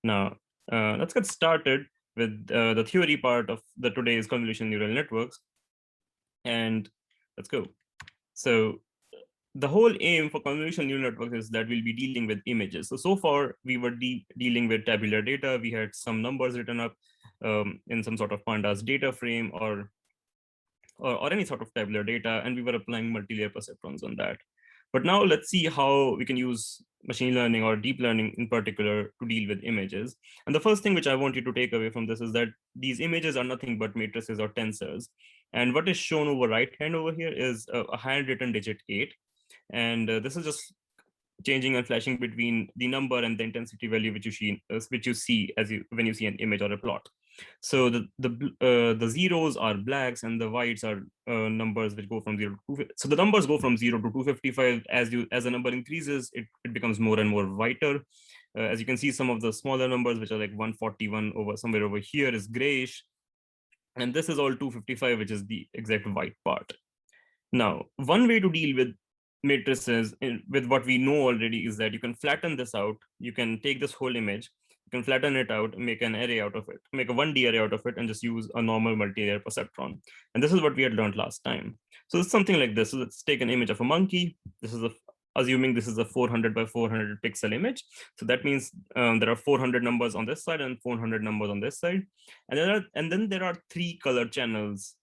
Now, let's get started with the theory part of the today's convolution neural networks. And let's go. So the whole aim for convolution neural networks is that we'll be dealing with images. So far, we were dealing with tabular data. We had some numbers written up in some sort of pandas data frame or any sort of tabular data, and we were applying multi-layer perceptrons on that. But now let's see how we can use machine learning or deep learning in particular to deal with images. And the first thing which I want you to take away from this is that these images are nothing but matrices or tensors. And what is shown over right hand over here is a handwritten digit 8. And this is just changing and flashing between the number and the intensity value which you see as when you see an image or a plot. So the zeros are blacks and the whites are numbers which go from 0 to 250. So the numbers go from 0 to 255. As the number increases, it becomes more and more whiter. As you can see, some of the smaller numbers which are like 141 over somewhere over here is grayish, and this is all 255, which is the exact white part. Now, one way to deal with matrices with what we know already is that you can flatten this out. You can take this whole image, you can flatten it out, make an array out of it, make a 1D array out of it, and just use a normal multi-layer perceptron. And this is what we had learned last time. So it's something like this. So let's take an image of a monkey. This is assuming this is a 400 by 400 pixel image. So that means there are 400 numbers on this side and 400 numbers on this side. And then there are 3 color channels.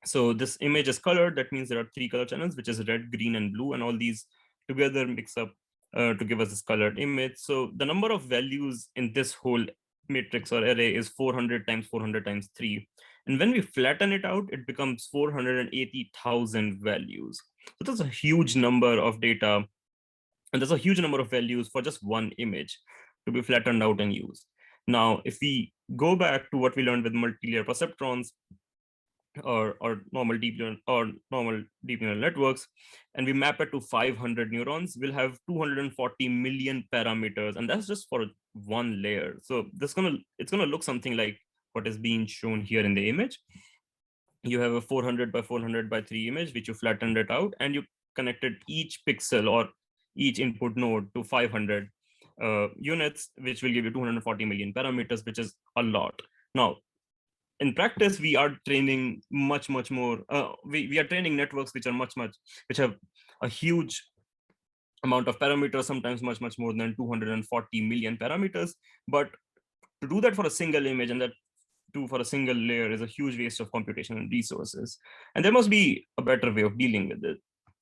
So this image is colored. That means there are 3 color channels, which is red, green, and blue, and all these together mix up to give us this colored image. So the number of values in this whole matrix or array is 400 times 400 times 3. And when we flatten it out, it becomes 480,000 values. So that's a huge number of data. And there's a huge number of values for just one image to be flattened out and used. Now, if we go back to what we learned with multi-layer perceptrons, or normal deep neural networks, and we map it to 500 neurons, we'll have 240 million parameters, and that's just for one layer. So it's gonna look something like what is being shown here in the image. You have a 400 by 400 by 3 image, which you flattened it out, and you connected each pixel or each input node to 500 units, which will give you 240 million parameters, which is a lot. Now, in practice, we are training much more. We are training networks which have a huge amount of parameters, sometimes much more than 240 million parameters. But to do that for a single image and that for a single layer is a huge waste of computation and resources. And there must be a better way of dealing with it.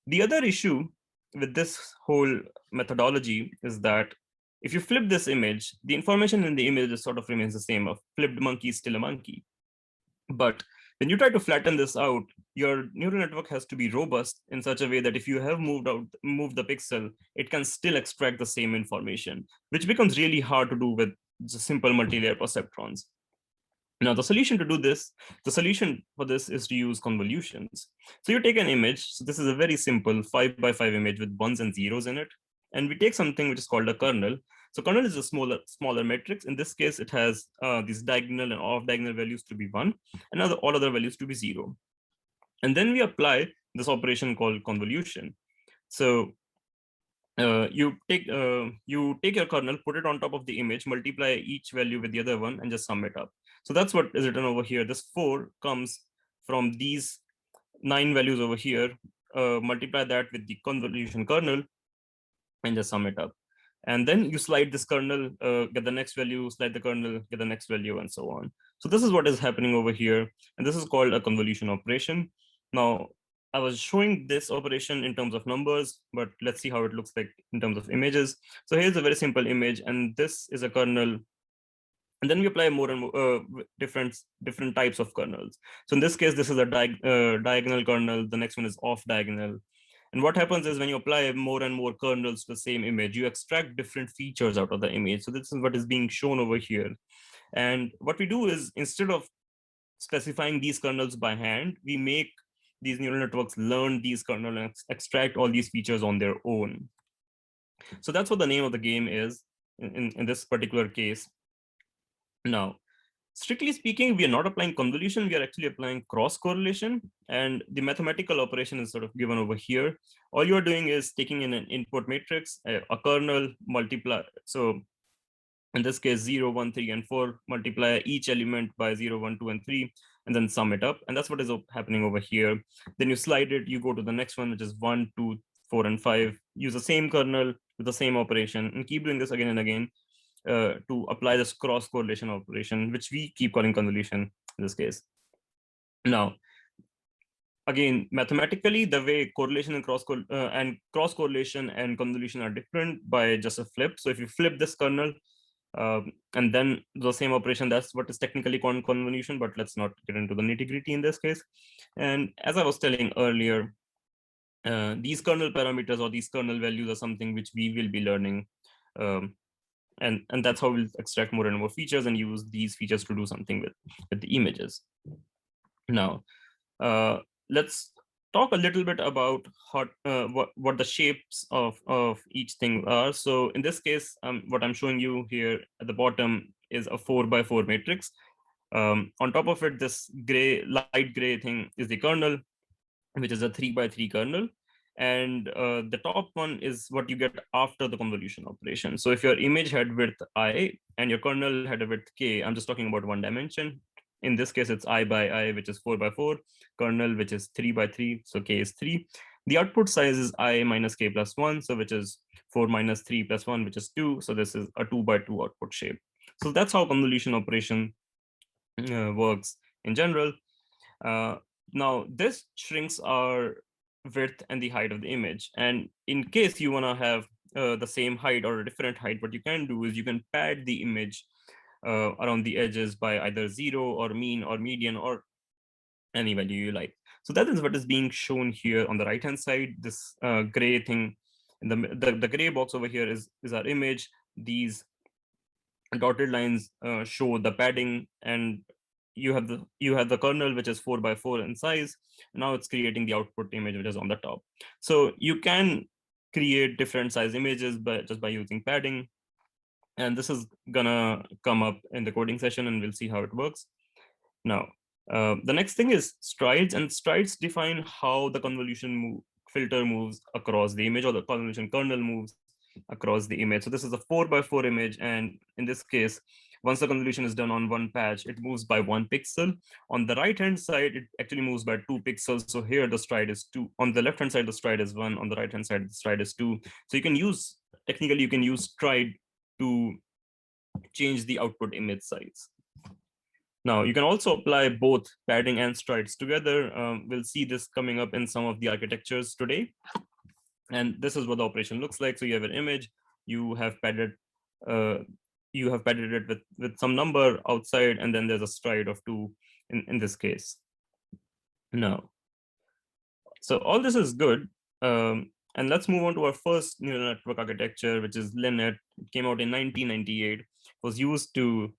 The other issue with this whole methodology is that if you flip this image, the information in the image sort of remains the same. A flipped monkey is still a monkey. But when you try to flatten this out, your neural network has to be robust in such a way that if you have moved the pixel, it can still extract the same information, which becomes really hard to do with just simple multi-layer perceptrons. Now, the solution for this is to use convolutions. So you take an image. So this is a very simple 5 by 5 image with ones and zeros in it. And we take something which is called a kernel. So kernel is a smaller matrix. In this case, it has these diagonal and off-diagonal values to be 1, and all other values to be 0. And then we apply this operation called convolution. So you take your kernel, put it on top of the image, multiply each value with the other one, and just sum it up. So that's what is written over here. This 4 comes from these 9 values over here. Multiply that with the convolution kernel, and just sum it up. And then you slide this kernel, get the next value, slide the kernel, get the next value, and so on. So this is what is happening over here. And this is called a convolution operation. Now, I was showing this operation in terms of numbers, but let's see how it looks like in terms of images. So here's a very simple image, and this is a kernel. And then we apply more and more different types of kernels. So in this case, this is a diagonal kernel. The next one is off diagonal. And what happens is when you apply more and more kernels to the same image, you extract different features out of the image. So this is what is being shown over here. And what we do is, instead of specifying these kernels by hand, we make these neural networks learn these kernels and extract all these features on their own. So that's what the name of the game is in this particular case. Now, strictly speaking, we are not applying convolution, we are actually applying cross correlation, and the mathematical operation is sort of given over here. All you are doing is taking in an input matrix, a kernel, multiply. So In this case, 0, 1, 3, and 4, multiply each element by 0, 1, 2, and 3, and then sum it up. And that's what is happening over here. Then you slide it, you go to the next one, which is 1, 2, 4, and 5. Use the same kernel with the same operation, and keep doing this again and again to apply this cross correlation operation, which we keep calling convolution in this case. Now, again, mathematically, the way correlation and cross correlation and convolution are different by just a flip. So if you flip this kernel and then the same operation, that's what is technically called convolution, but let's not get into the nitty-gritty in this case. And as I was telling earlier, these kernel parameters or these kernel values are something which we will be learning. And that's how we'll extract more and more features and use these features to do something with the images. Now, let's talk a little bit about what the shapes of each thing are. So in this case, what I'm showing you here at the bottom is a 4x4 matrix. On top of it, this light gray thing is the kernel, which is a 3x3 kernel. And the top one is what you get after the convolution operation. So if your image had width I and your kernel had a width k, I'm just talking about one dimension. In this case, it's I by I, which is 4x4, kernel, which is 3x3, so k is 3. The output size is I minus k plus 1, so which is 4 minus 3 plus 1, which is 2. So this is a 2x2 output shape. So that's how convolution operation works in general. Now, this shrinks our width and the height of the image. And in case you want to have the same height or a different height, what you can do is you can pad the image around the edges by either 0 or mean or median or any value you like. So that is what is being shown here on the right hand side. This gray thing, the gray box over here is our image. These dotted lines show the padding, and you have the kernel, which is 4x4 in size. Now it's creating the output image, which is on the top. So you can create different size images just by using padding. And this is gonna come up in the coding session, and we'll see how it works. Now, the next thing is strides, and strides define how the convolution filter moves across the image, or the convolution kernel moves across the image. So this is a 4x4 image, and in this case, once the convolution is done on one patch, it moves by 1 pixel. On the right hand side, it actually moves by 2 pixels. So here the stride is 2. On the left hand side, the stride is 1. On the right hand side, the stride is 2. So you can use, technically, you can use stride to change the output image size. Now, you can also apply both padding and strides together. We'll see this coming up in some of the architectures today. And this is what the operation looks like. So you have an image, you have padded it with some number outside, and then there's a stride of 2 in this case. Now, so all this is good. And let's move on to our first neural network architecture, which is LeNet. It came out in 1998. It was used to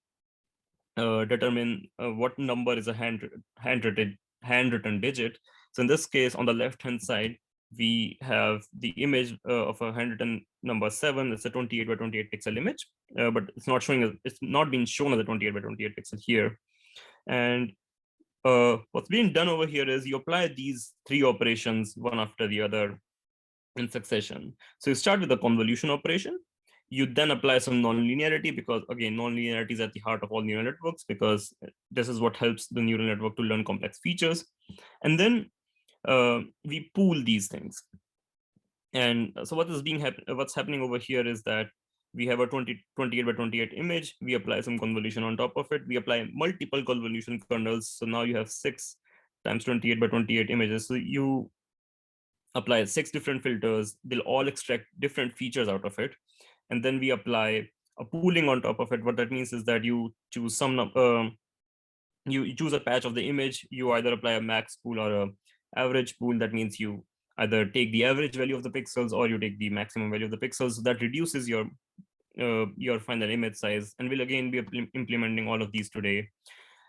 determine what number is a handwritten digit. So in this case, on the left-hand side, we have the image of a handwritten number 7. It's a 28 by 28 pixel image, but it's not showing. It's not being shown as a 28 by 28 pixel here. And what's being done over here is you apply these 3 operations one after the other in succession. So you start with the convolution operation. You then apply some nonlinearity, because again, nonlinearity is at the heart of all neural networks, because this is what helps the neural network to learn complex features. And then we pool these things. And so what's happening over here is that we have a 28 by 28 image. We apply some convolution on top of it. We apply multiple convolution kernels. So now you have 6 times 28 by 28 images. So you apply 6 different filters. They'll all extract different features out of it. And then we apply a pooling on top of it. What that means is that you choose you choose a patch of the image. You either apply a max pool or a average pool. That means you either take the average value of the pixels or you take the maximum value of the pixels. So that reduces your final image size. And we'll again be implementing all of these today.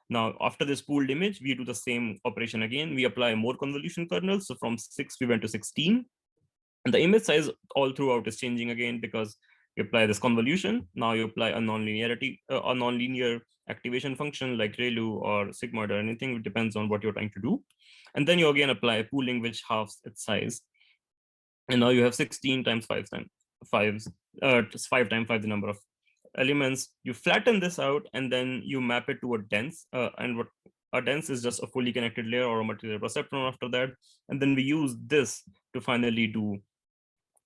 Now, after this pooled image, we do the same operation again. We apply more convolution kernels. So from 6, we went to 16. And the image size all throughout is changing again, because you apply this convolution. Now you apply a nonlinear activation function like ReLU or sigmoid or anything. It depends on what you're trying to do. And then you again apply pooling, which halves its size. And now you have 16 times 5 times 5, just 5 times 5, the number of elements, you flatten this out, and then you map it to a dense. And what a dense is just a fully connected layer or a multi-layer perceptron after that. And then we use this to finally do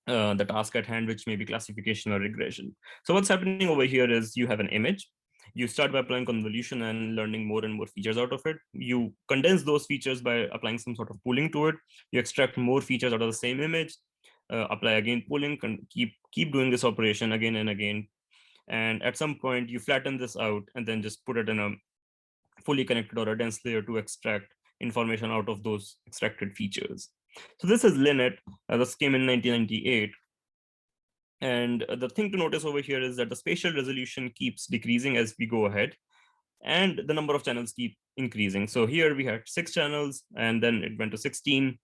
the task at hand, which may be classification or regression. So what's happening over here is you have an image. You start by applying convolution and learning more and more features out of it. You condense those features by applying some sort of pooling to it. You extract more features out of the same image, apply again pooling, keep doing this operation again and again. And at some point you flatten this out and then just put it in a fully connected or a dense layer to extract information out of those extracted features. So this is LeNet. This came in 1998. And the thing to notice over here is that the spatial resolution keeps decreasing as we go ahead, and the number of channels keep increasing. So here we had 6 channels, and then it went to 16.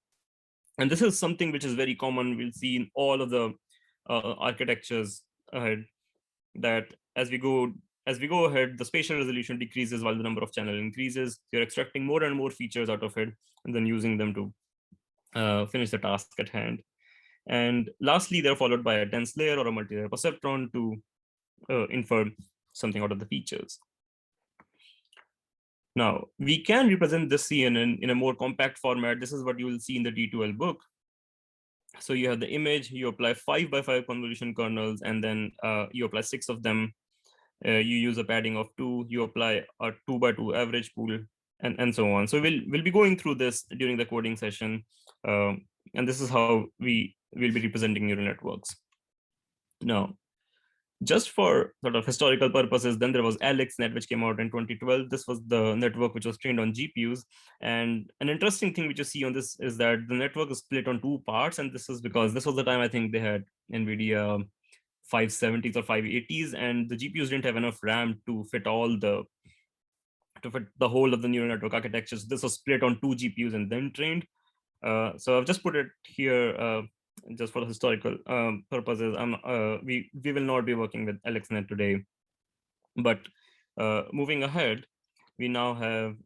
And this is something which is very common. We'll see in all of the architectures ahead, that as we go ahead, the spatial resolution decreases while the number of channel increases. You're extracting more and more features out of it, and then using them to finish the task at hand. And lastly, they're followed by a dense layer or a multi-layer perceptron to infer something out of the features. Now, we can represent this CNN in a more compact format. This is what you will see in the D2L book. So you have the image, you apply 5 by 5 convolution kernels, and then you apply 6 of them. You use a padding of 2, you apply a 2 by 2 average pool, and so on. So we'll be going through this during the coding session. And this is how we will be representing neural networks. Now, just for sort of historical purposes, then there was AlexNet, which came out in 2012. This was the network which was trained on GPUs. And an interesting thing which you see on this is that the network is split on 2 parts. And this is because this was the time I think they had NVIDIA 570s or 580s, and the GPUs didn't have enough RAM to fit the whole of the neural network architecture. So this was split on 2 GPUs and then trained. So I've just put it here just for historical purposes. We will not be working with AlexNet today, but moving ahead, we now have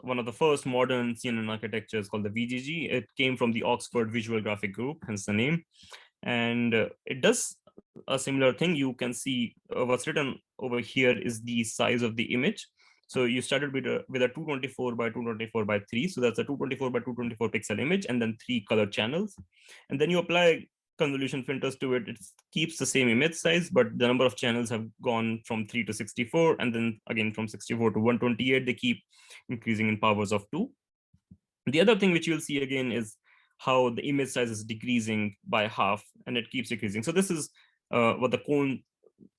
one of the first modern CNN architectures called the Vgg. It came from the Oxford Visual Graphic Group, hence the name, and it does a similar thing. You can see what's written over here is the size of the image. So you started with a 224 by 224 by 3. So that's a 224 by 224 pixel image, and then 3 color channels. And then you apply convolution filters to it. It keeps the same image size, but the number of channels have gone from 3 to 64. And then again, from 64 to 128, they keep increasing in powers of 2. The other thing which you'll see again is how the image size is decreasing by half, and it keeps decreasing. So this is what the cone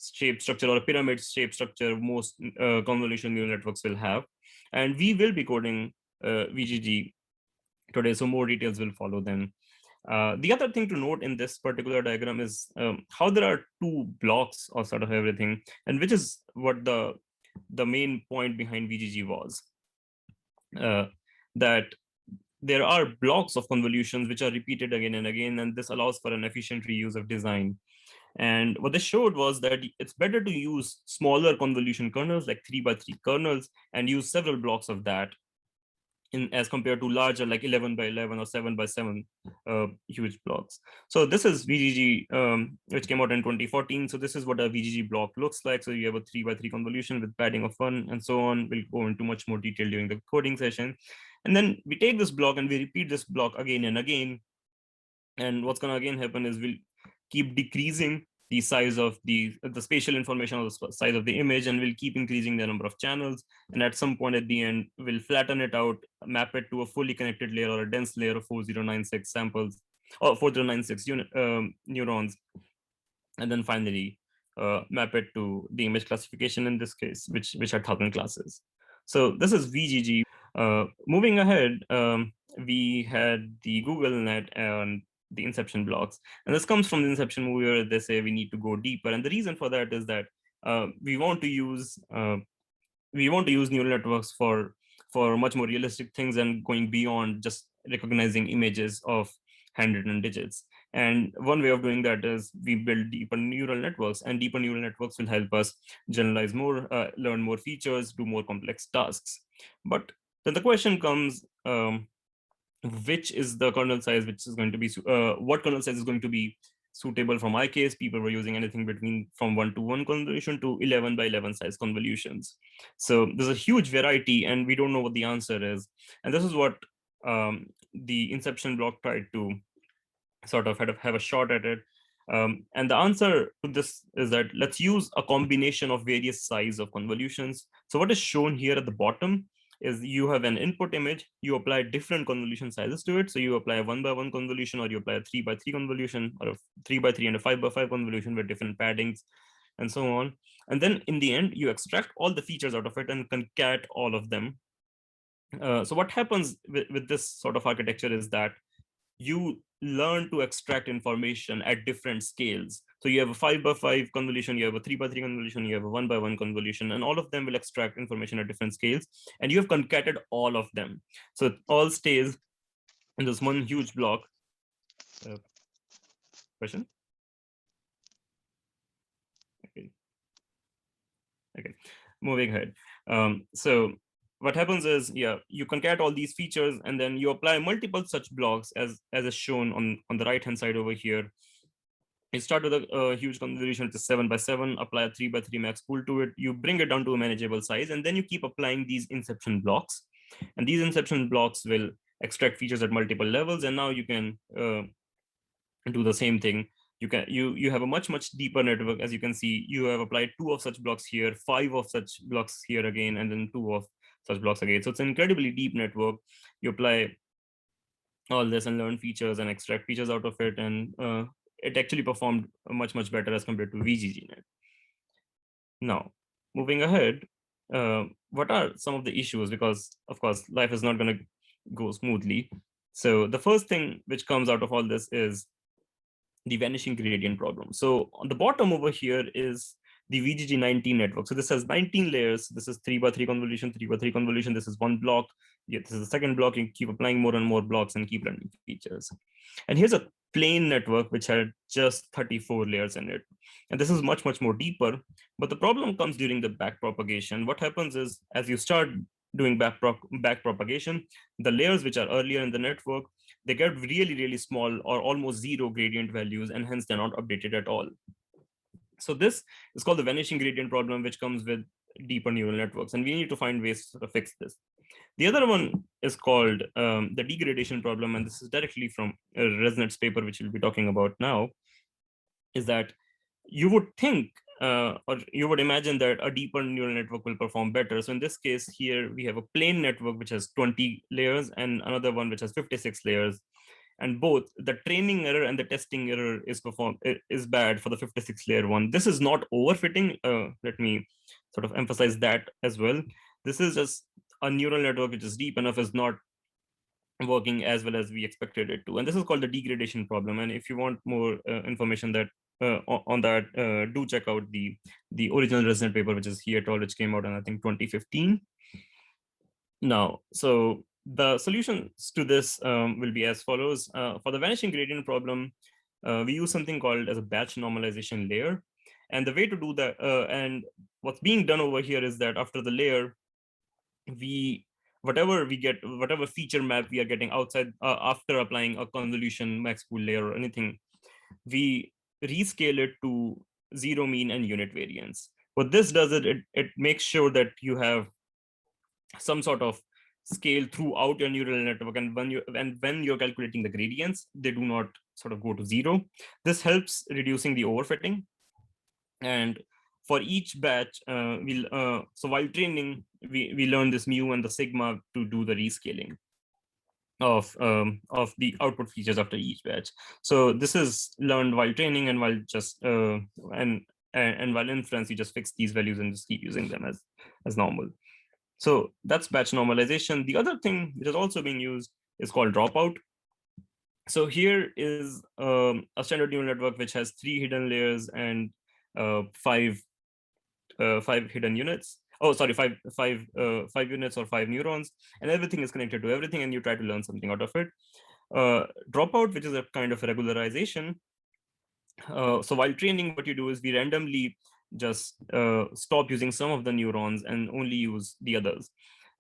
shape structure or a pyramid shape structure most convolution neural networks will have. And we will be coding VGG today, so more details will follow then. The other thing to note in this particular diagram is how there are 2 blocks of sort of everything, and which is what the main point behind VGG was. That there are blocks of convolutions which are repeated again and again, and this allows for an efficient reuse of design. And what they showed was that it's better to use smaller convolution kernels, like 3 by 3 kernels, and use several blocks of that as compared to larger, like 11 by 11 or 7 by 7 huge blocks. So this is VGG, which came out in 2014. So this is what a VGG block looks like. So you have a 3 by 3 convolution with padding of 1 and so on. We'll go into much more detail during the coding session. And then we take this block and we repeat this block again and again. And what's going to again happen is we'll keep decreasing the size of the spatial information, or the size of the image, and we'll keep increasing the number of channels. And at some point at the end, we'll flatten it out, map it to a fully connected layer or a dense layer of 4096 samples, or 4096 neurons. And then finally, map it to the image classification in this case, which had 1000 classes. So this is VGG. Moving ahead, we had the Google Net and the inception blocks. And this comes from the inception movie where they say we need to go deeper. And the reason for that is that we want to use neural networks for much more realistic things and going beyond just recognizing images of handwritten digits. And one way of doing that is we build deeper neural networks, and deeper neural networks will help us generalize more, learn more features, do more complex tasks. But then the question comes, which is the kernel size which is going to be what kernel size is going to be suitable for my case. People were using anything between from 1-to-1 convolution to 11-by-11 size convolutions. So there's a huge variety, and we don't know what the answer is. And this is what the inception block tried to sort of have a shot at it. And the answer to this is that let's use a combination of various size of convolutions. So what is shown here at the bottom is you have an input image, you apply different convolution sizes to it. So you apply a 1-by-1 convolution, or you apply a 3-by-3 convolution, or a 3-by-3 and a 5-by-5 convolution with different paddings and so on. And then in the end, you extract all the features out of it and concat all of them. So what happens with this sort of architecture is that you learn to extract information at different scales. So you have a 5-by-5 convolution, you have a 3-by-3 convolution, you have a 1-by-1 convolution, and all of them will extract information at different scales. And you have concatenated all of them. So it all stays in this one huge block. Question? Okay, moving ahead. So what happens is, yeah, you concat all these features, and then you apply multiple such blocks as is shown on the right hand side over here. You start with a huge convolution to 7-by-7, apply a 3-by-3 max pool to it, you bring it down to a manageable size, and then you keep applying these inception blocks. And these inception blocks will extract features at multiple levels, and now you can do the same thing. You have a much deeper network. As you can see, you have applied 2 of such blocks here, 5 of such blocks here again, and then 2 of such blocks again. So it's an incredibly deep network. You apply all this and learn features and extract features out of it, and it actually performed much better as compared to VGGNet. Now, moving ahead, what are some of the issues? Because of course, life is not going to go smoothly. So the first thing which comes out of all this is the vanishing gradient problem. So on the bottom over here is the VGG 19 network. So this has 19 layers. This is 3-by-3 convolution, 3-by-3 convolution. This is one block. Yeah, this is the second block. You keep applying more and more blocks and keep learning features. And here's a plain network which had just 34 layers in it. And this is much more deeper. But the problem comes during the backpropagation. What happens is, as you start doing backpropagation, the layers which are earlier in the network, they get really small or almost zero gradient values, and hence they're not updated at all. So this is called the vanishing gradient problem, which comes with deeper neural networks, and we need to find ways to fix this. The other one is called the degradation problem, and this is directly from ResNet's paper, which we'll be talking about now, is that you would think or you would imagine that a deeper neural network will perform better. So in this case here, we have a plain network which has 20 layers and another one which has 56 layers. And both the training error and the testing error is bad for the 56 layer one. This is not overfitting. Let me sort of emphasize that as well. This is just a neural network which is deep enough is not working as well as we expected it to. And this is called the degradation problem. And if you want more information that on that, do check out the original ResNet paper, which is here at all, which came out in I think 2015. Now, so the solutions to this will be as follows. For the vanishing gradient problem, we use something called as a batch normalization layer. And the way to do that, and what's being done over here is that after the layer, whatever feature map we are getting outside after applying a convolution max pool layer or anything, we rescale it to zero mean and unit variance. What this does is it makes sure that you have some sort of scale throughout your neural network, and when you're calculating the gradients, they do not sort of go to zero. This helps reducing the overfitting. And for each batch, so while training, we learn this mu and the sigma to do the rescaling of the output features after each batch. So this is learned while training, and while just and while inference, you just fix these values and just keep using them as normal. So that's batch normalization. The other thing which is also being used is called dropout. So here is a standard neural network which has 3 hidden layers and 5 hidden units. Oh, sorry, five units or 5 neurons, and everything is connected to everything, and you try to learn something out of it. Dropout, which is a kind of regularization. So while training, what you do is we randomly just stop using some of the neurons and only use the others.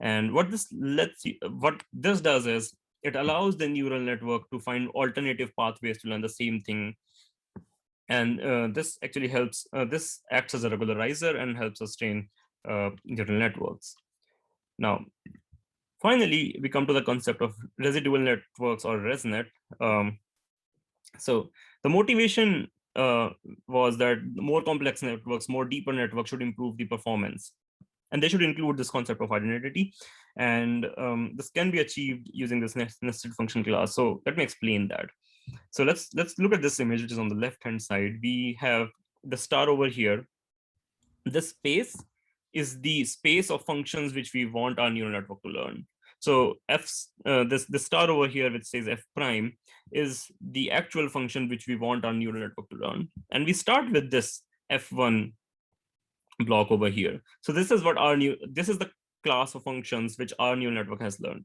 And what this does is it allows the neural network to find alternative pathways to learn the same thing And this actually helps, this acts as a regularizer and helps us train neural networks. Now, finally, we come to the concept of residual networks or ResNet. So the motivation was that more complex networks, more deeper networks should improve the performance. And they should include this concept of identity. And this can be achieved using this nested function class. So let me explain that. So let's look at this image, which is on the left-hand side. We have the star over here. This space is the space of functions which we want our neural network to learn. So this star over here, which says f prime, is the actual function which we want our neural network to learn. And we start with this f1 block over here. So this is what this is the class of functions which our neural network has learned.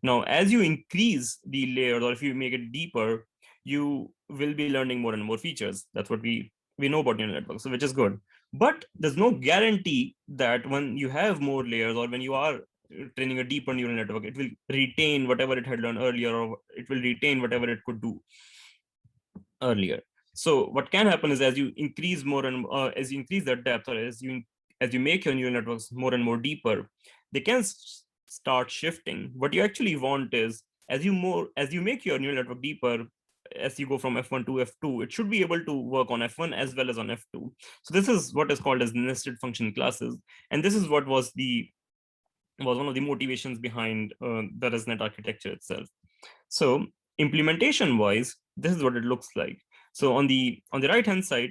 Now, as you increase the layers, or if you make it deeper, you will be learning more and more features. That's what we know about neural networks, which is good. But there's no guarantee that when you have more layers, or when you are training a deeper neural network, it will retain whatever it had learned earlier, or it will retain whatever it could do earlier. So what can happen is, as you increase more and as you increase that depth, or as you make your neural networks more and more deeper, they can start shifting. What you actually want is, as you make your neural network deeper, as you go from f1 to f2, it should be able to work on f1 as well as on f2. So this is what is called as nested function classes, and this is what was one of the motivations behind the ResNet architecture itself. So implementation wise, this is what it looks like. So on the right hand side,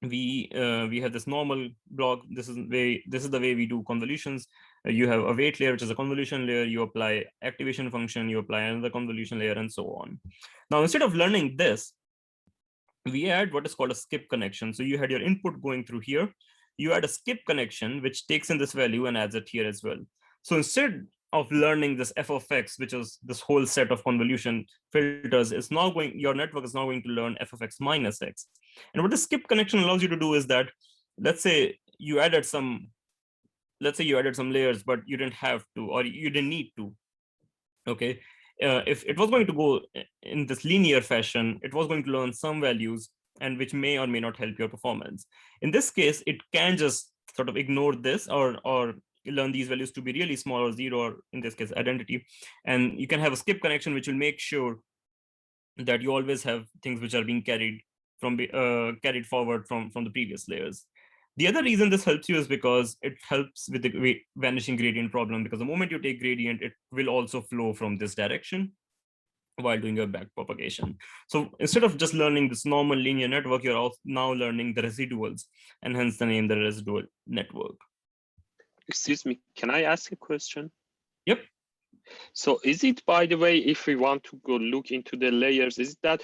we have this normal block. This is the way we do convolutions. You have a weight layer, which is a convolution layer. You apply activation function, you apply another convolution layer, and so on. Now, instead of learning this, we add what is called a skip connection. So you had your input going through here. You add a skip connection, which takes in this value and adds it here as well. So instead of learning this f of x, which is this whole set of convolution filters, is now going, your network is now going to learn f of x minus x. And what the skip connection allows you to do is that, let's say you added some layers, but you didn't have to, or you didn't need to. Okay. If it was going to go in this linear fashion, it was going to learn some values, and which may or may not help your performance. In this case, it can just sort of ignore this, or learn these values to be really small, or zero, or in this case identity. And you can have a skip connection which will make sure that you always have things which are being carried forward from the previous layers. The other reason this helps you is because it helps with the vanishing gradient problem, because the moment you take gradient, it will also flow from this direction while doing your back propagation. So instead of just learning this normal linear network, you're also now learning the residuals, and hence the name, the residual network. Excuse me, can I ask a question? Yep. So is it, by the way, if we want to go look into the layers, is that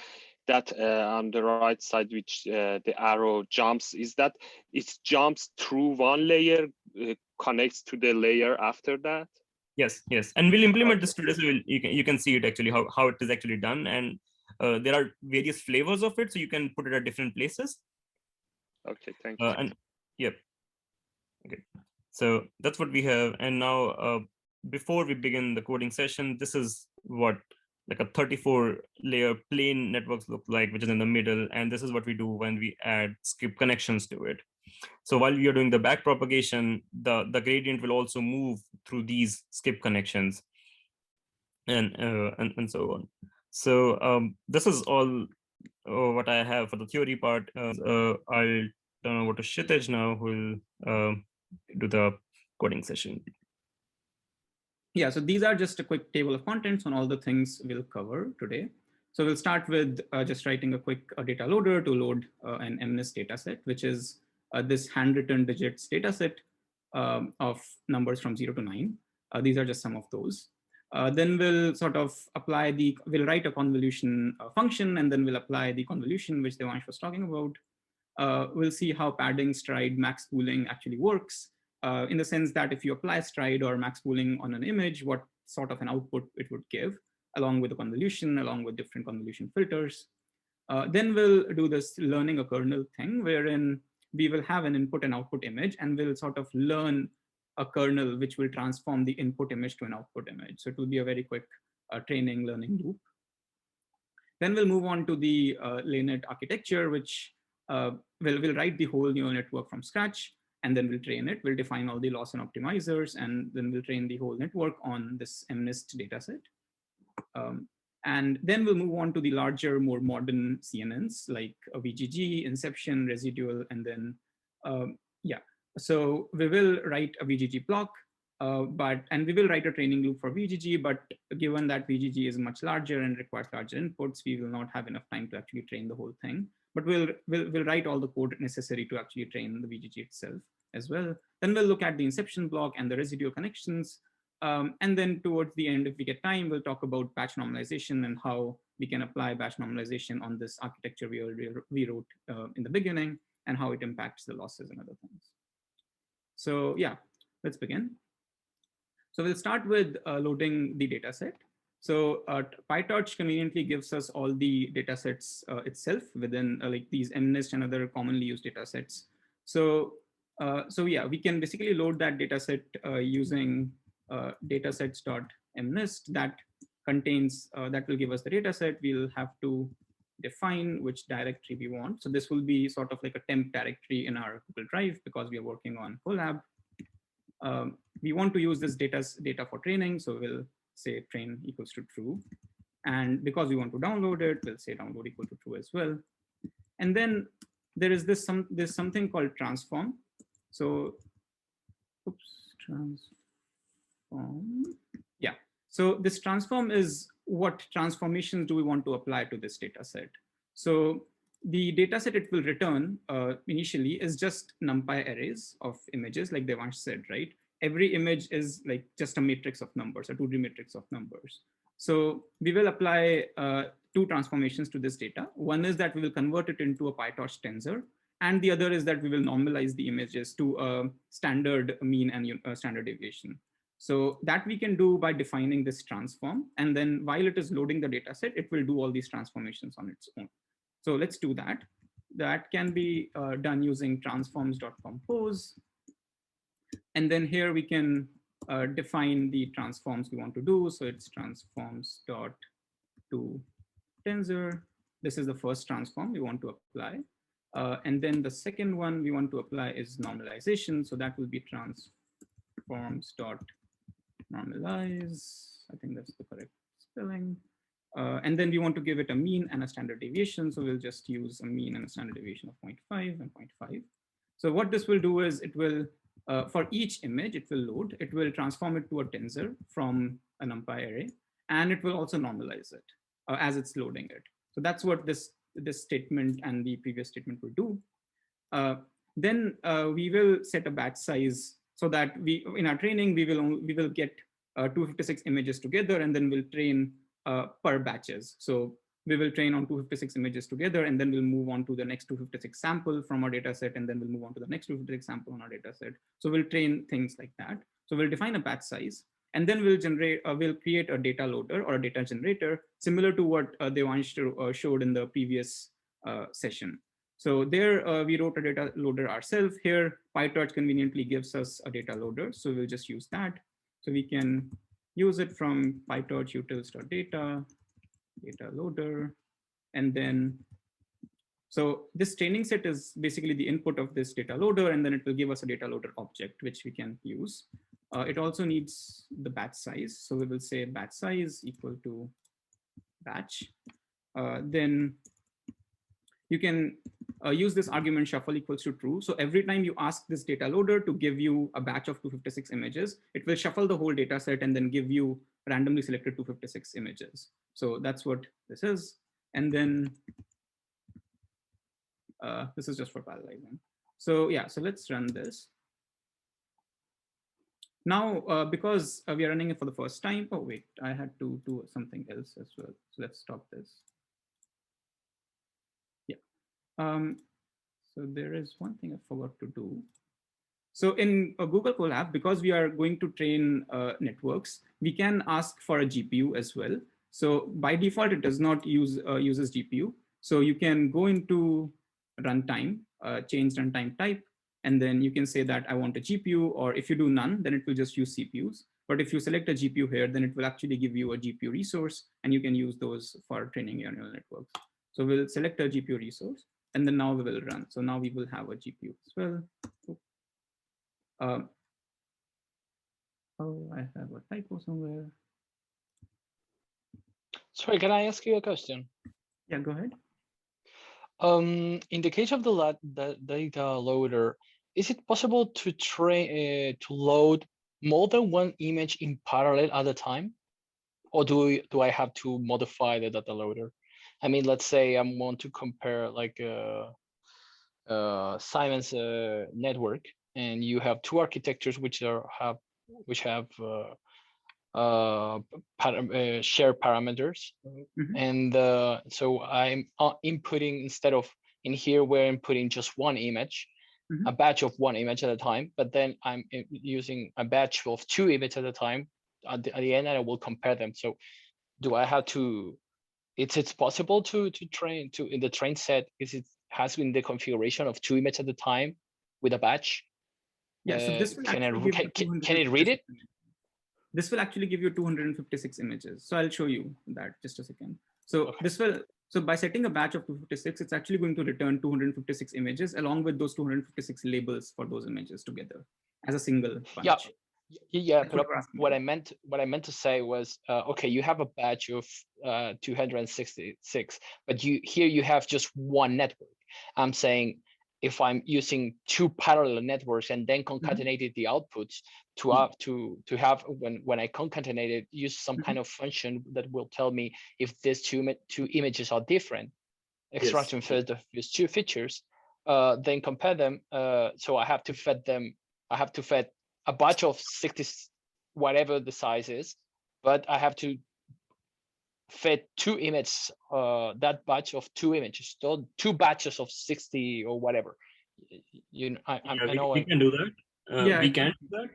on the right side, which the arrow jumps, is that it jumps through one layer, connects to the layer after that? Yes, and we'll implement this today, so you can see it actually, how it is actually done. And there are various flavors of it, so you can put it at different places. Okay, thank you. And yep. Okay, so that's what we have. And now, before we begin the coding session, this is what like a 34 layer plane networks look like, which is in the middle. And this is what we do when we add skip connections to it. So while we are doing the back propagation, the gradient will also move through these skip connections, and so on. So this is all what I have for the theory part. I'll turn over to Kshitij now, who will do the coding session. Yeah, so these are just a quick table of contents on all the things we'll cover today. So we'll start with just writing a quick data loader to load an MNIST dataset, which is this handwritten digits dataset of numbers from 0 to 9. These are just some of those. Then we'll sort of we'll write a convolution function, and then we'll apply the convolution which Devansh was talking about. We'll see how padding, stride, max pooling actually works, in the sense that if you apply stride or max pooling on an image, what sort of an output it would give, along with the convolution, along with different convolution filters. Then we'll do this learning a kernel thing, wherein we will have an input and output image, and we'll sort of learn a kernel which will transform the input image to an output image. So it will be a very quick training learning loop. Then we'll move on to the LeNet architecture, which we'll write the whole neural network from scratch, and then we'll train it. We'll define all the loss and optimizers, and then we'll train the whole network on this MNIST dataset. And then we'll move on to the larger, more modern CNNs like Vgg, Inception, Residual, and then, yeah. So we will write a Vgg block, and we will write a training loop for Vgg, but given that Vgg is much larger and requires larger inputs, we will not have enough time to actually train the whole thing. But we'll write all the code necessary to actually train the Vgg itself as well. Then we'll look at the Inception block and the residual connections. And then towards the end, if we get time, we'll talk about batch normalization and how we can apply batch normalization on this architecture we wrote in the beginning, and how it impacts the losses and other things. So yeah, let's begin. So we'll start with loading the dataset. So PyTorch conveniently gives us all the datasets itself within like these MNIST and other commonly used datasets. So yeah, we can basically load that dataset using datasets.mnist that contains, that will give us the dataset. We'll have to define which directory we want. So this will be sort of like a temp directory in our Google Drive because we are working on Colab. We want to use this data for training. So we'll say train equals to true. And because we want to download it, we'll say download equal to true as well. And then there's something called transform. So, transform. Yeah. So this transform is what transformations do we want to apply to this data set. So the data set it will return initially is just NumPy arrays of images, like Devansh said, right? Every image is like just a matrix of numbers, a 2D matrix of numbers. So we will apply two transformations to this data. One is that we will convert it into a PyTorch tensor, and the other is that we will normalize the images to a standard mean and standard deviation. So that we can do by defining this transform. And then while it is loading the data set, it will do all these transformations on its own. So let's do that. That can be done using transforms.compose. And then here we can define the transforms we want to do. So it's transforms.toTensor. This is the first transform we want to apply. And then the second one we want to apply is normalization. So that will be transforms.normalize. I think that's the correct spelling. And then we want to give it a mean and a standard deviation. So we'll just use a mean and a standard deviation of 0.5 and 0.5. So what this will do is it will, for each image, it will load, it will transform it to a tensor from a NumPy array, and it will also normalize it as it's loading it. So that's what this statement and the previous statement will do. Then we will set a batch size so that in our training, we will get 256 images together, and then we'll train per batches. So we will train on 256 images together, and then we'll move on to the next 256 sample from our data set, and then we'll move on to the next 256 sample on our data set. So we'll train things like that. So we'll define a batch size, and then we'll create a data loader or a data generator, similar to what Devansh showed in the previous session. So there we wrote a data loader ourselves. Here, PyTorch conveniently gives us a data loader. So we'll just use that. So we can use it from PyTorch utils.data, data loader. And then, so this training set is basically the input of this data loader, and then it will give us a data loader object, which we can use. It also needs the batch size. So we will say batch size equal to batch. Then you can use this argument shuffle equals to true. So every time you ask this data loader to give you a batch of 256 images, it will shuffle the whole data set and then give you randomly selected 256 images. So that's what this is. And then this is just for parallelizing. So yeah, so let's run this. Now, because we are running it for the first time, oh wait, I had to do something else as well. So let's stop this. Yeah. So there is one thing I forgot to do. So in Google Colab, because we are going to train networks, we can ask for a GPU as well. So by default, it does not uses GPU. So you can go into runtime, change runtime type, And then you can say that I want a GPU, or if you do none, then it will just use CPUs. But if you select a GPU here, then it will actually give you a GPU resource, and you can use those for training your neural networks. So we'll select a GPU resource, and then now we will run. So now we will have a GPU as well. Oh, I have a typo somewhere. Sorry, can I ask you a question? Yeah, go ahead. In the case of the data loader, is it possible to train to load more than one image in parallel at a time, or do I have to modify the data loader? I mean, let's say I want to compare like Simon's network, and you have two architectures which have shared parameters, and so I'm inputting, instead of in here we're inputting just one image, a batch of one image at a time, but then I'm using a batch of two images at a time at the end, and I will compare them. So do I have to, it's possible to train to in the train set, is it has in the configuration of two images at a time with a batch? Yeah, so this will can it read it? This will actually give you 256 images. So I'll show you that just a second. So okay. So by setting a batch of 256, it's actually going to return 256 images along with those 256 labels for those images together as a single bunch. Yeah. But what I meant to say was, okay, you have a batch of 266, but here you have just one network. I'm saying, if I'm using two parallel networks and then concatenated the outputs to have when I concatenate it, use some kind of function that will tell me if these two images are different, extraction first of these two features, then compare them. So I have to fed them. I have to fed a batch of 60, whatever the size is, but I have to fed two images, that batch of two images, so two batches of 60 or whatever. I know we can do that. We can do that.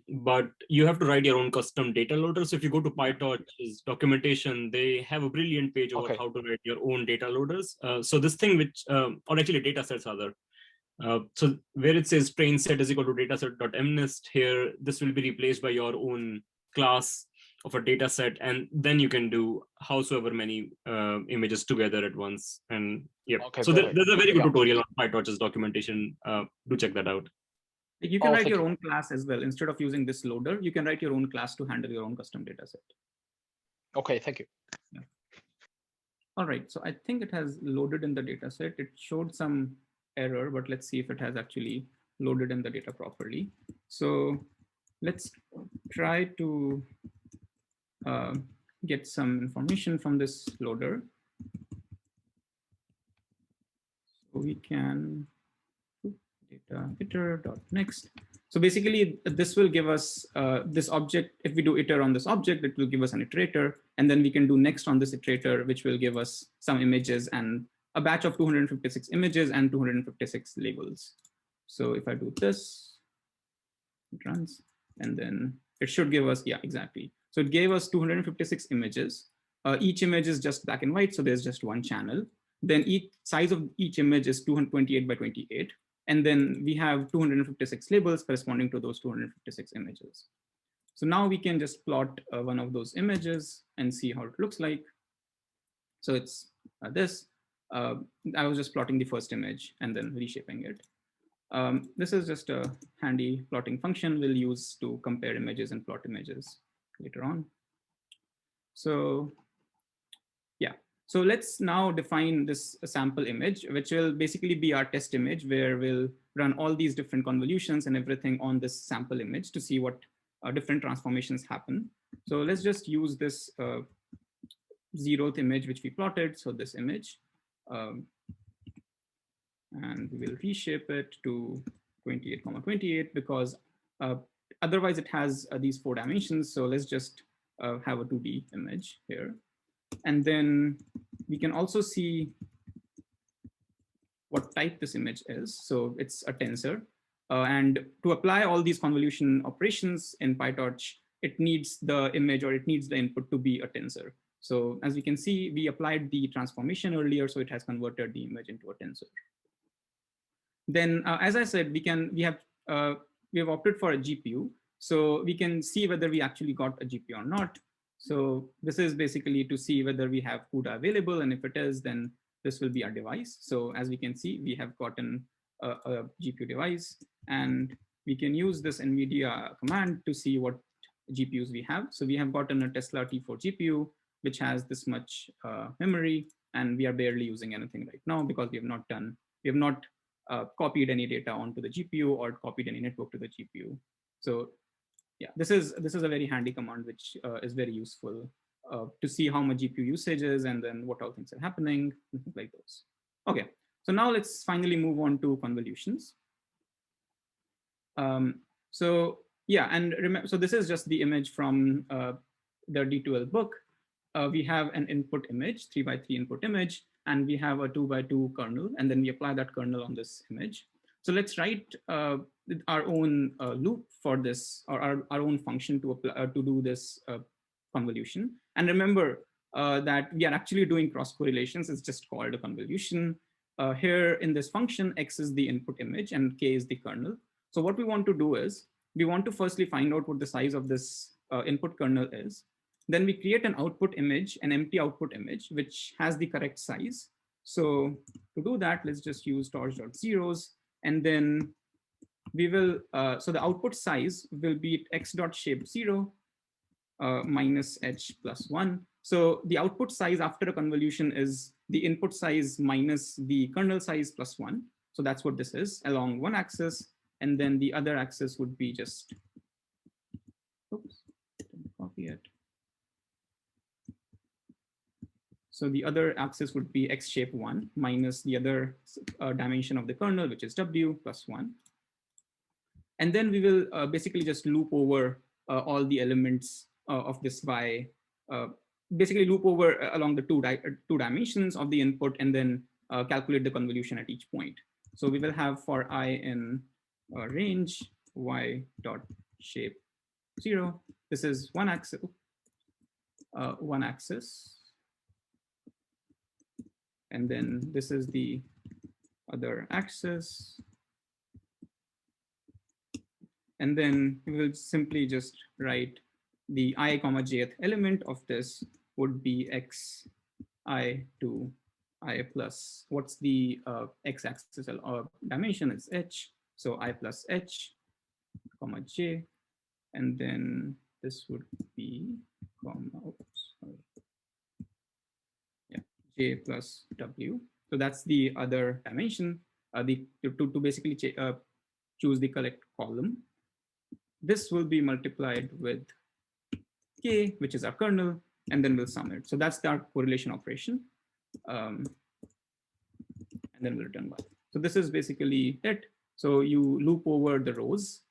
But you have to write your own custom data loader. So if you go to PyTorch's documentation, they have a brilliant page about how to write your own data loaders. So this thing which, or actually data sets rather. So where it says train set is equal to dataset.mnist here, this will be replaced by your own class of a data set, and then you can do howsoever many images together at once. And so there's a very good tutorial on PyTorch's documentation. Do check that out. You can write your own class as well. Instead of using this loader, you can write your own class to handle your own custom data set. Okay, thank you. Yeah. All right, so I think it has loaded in the data set. It showed some error, but let's see if it has actually loaded in the data properly. So let's try to get some information from this loader. So we can data iter.next. So basically, this will give us this object. If we do iter on this object, it will give us an iterator, and then we can do next on this iterator, which will give us some images and a batch of 256 images and 256 labels. So if I do this, it runs, and then it should give us, yeah, exactly. So it gave us 256 images. Each image is just black and white, so there's just one channel. Then each size of each image is 228 by 28. And then we have 256 labels corresponding to those 256 images. So now we can just plot one of those images and see how it looks like. So it's this. I was just plotting the first image and then reshaping it. This is just a handy plotting function we'll use to compare images and plot images later on. So yeah, so let's now define this sample image, which will basically be our test image, where we'll run all these different convolutions and everything on this sample image to see what different transformations happen. So let's just use this 0th image which we plotted, so this image. And we will reshape it to 28,28 because otherwise it has these 4 dimensions. So let's just have a 2D image here. And then we can also see what type this image is. So it's a tensor. And to apply all these convolution operations in PyTorch, it needs the image, or it needs the input to be a tensor. So as we can see, we applied the transformation earlier, so it has converted the image into a tensor. Then, as I said, we have opted for a GPU, so we can see whether we actually got a GPU or not. So this is basically to see whether we have CUDA available, and if it is, then this will be our device. So as we can see, we have gotten a GPU device, and we can use this NVIDIA command to see what GPUs we have. So we have gotten a Tesla T4 GPU, which has this much memory, and we are barely using anything right now because we have not copied any data onto the GPU or copied any network to the GPU. So yeah, this is a very handy command, which is very useful to see how much GPU usage is and then what all things are happening, and things like those. Okay, so now let's finally move on to convolutions. So yeah, and remember, so this is just the image from the D2L book. We have an input image, 3x3 input image, and we have a 2x2 kernel, and then we apply that kernel on this image. So let's write our own loop for this, or our own function to apply, to do this convolution. And remember that we are actually doing cross correlations. It's just called a convolution. Here in this function, x is the input image and k is the kernel. So what we want to do is, we want to firstly find out what the size of this input kernel is. Then we create an output image, an empty output image, which has the correct size. So to do that, let's just use torch.zeros. And then we will, so the output size will be x.shape0 minus h plus 1. So the output size after a convolution is the input size minus the kernel size plus 1. So that's what this is along one axis. And then the other axis would be just, oops, didn't copy it. So the other axis would be x shape 1 minus the other dimension of the kernel, which is w plus 1. And then we will basically just loop over all the elements of this by basically loop over along the two dimensions of the input, and then calculate the convolution at each point. So we will have for I in range y dot shape 0. This is one axis. And then this is the other axis. And then we will simply just write the I comma jth element of this would be x I to I plus, what's the x-axis dimension is h. So I plus h comma j. And then this would be comma, oops, sorry. J plus W. So that's the other dimension, to basically choose the correct column. This will be multiplied with K, which is our kernel, and then we'll sum it. So that's our correlation operation. And then we'll return 1. So this is basically it. So you loop over the rows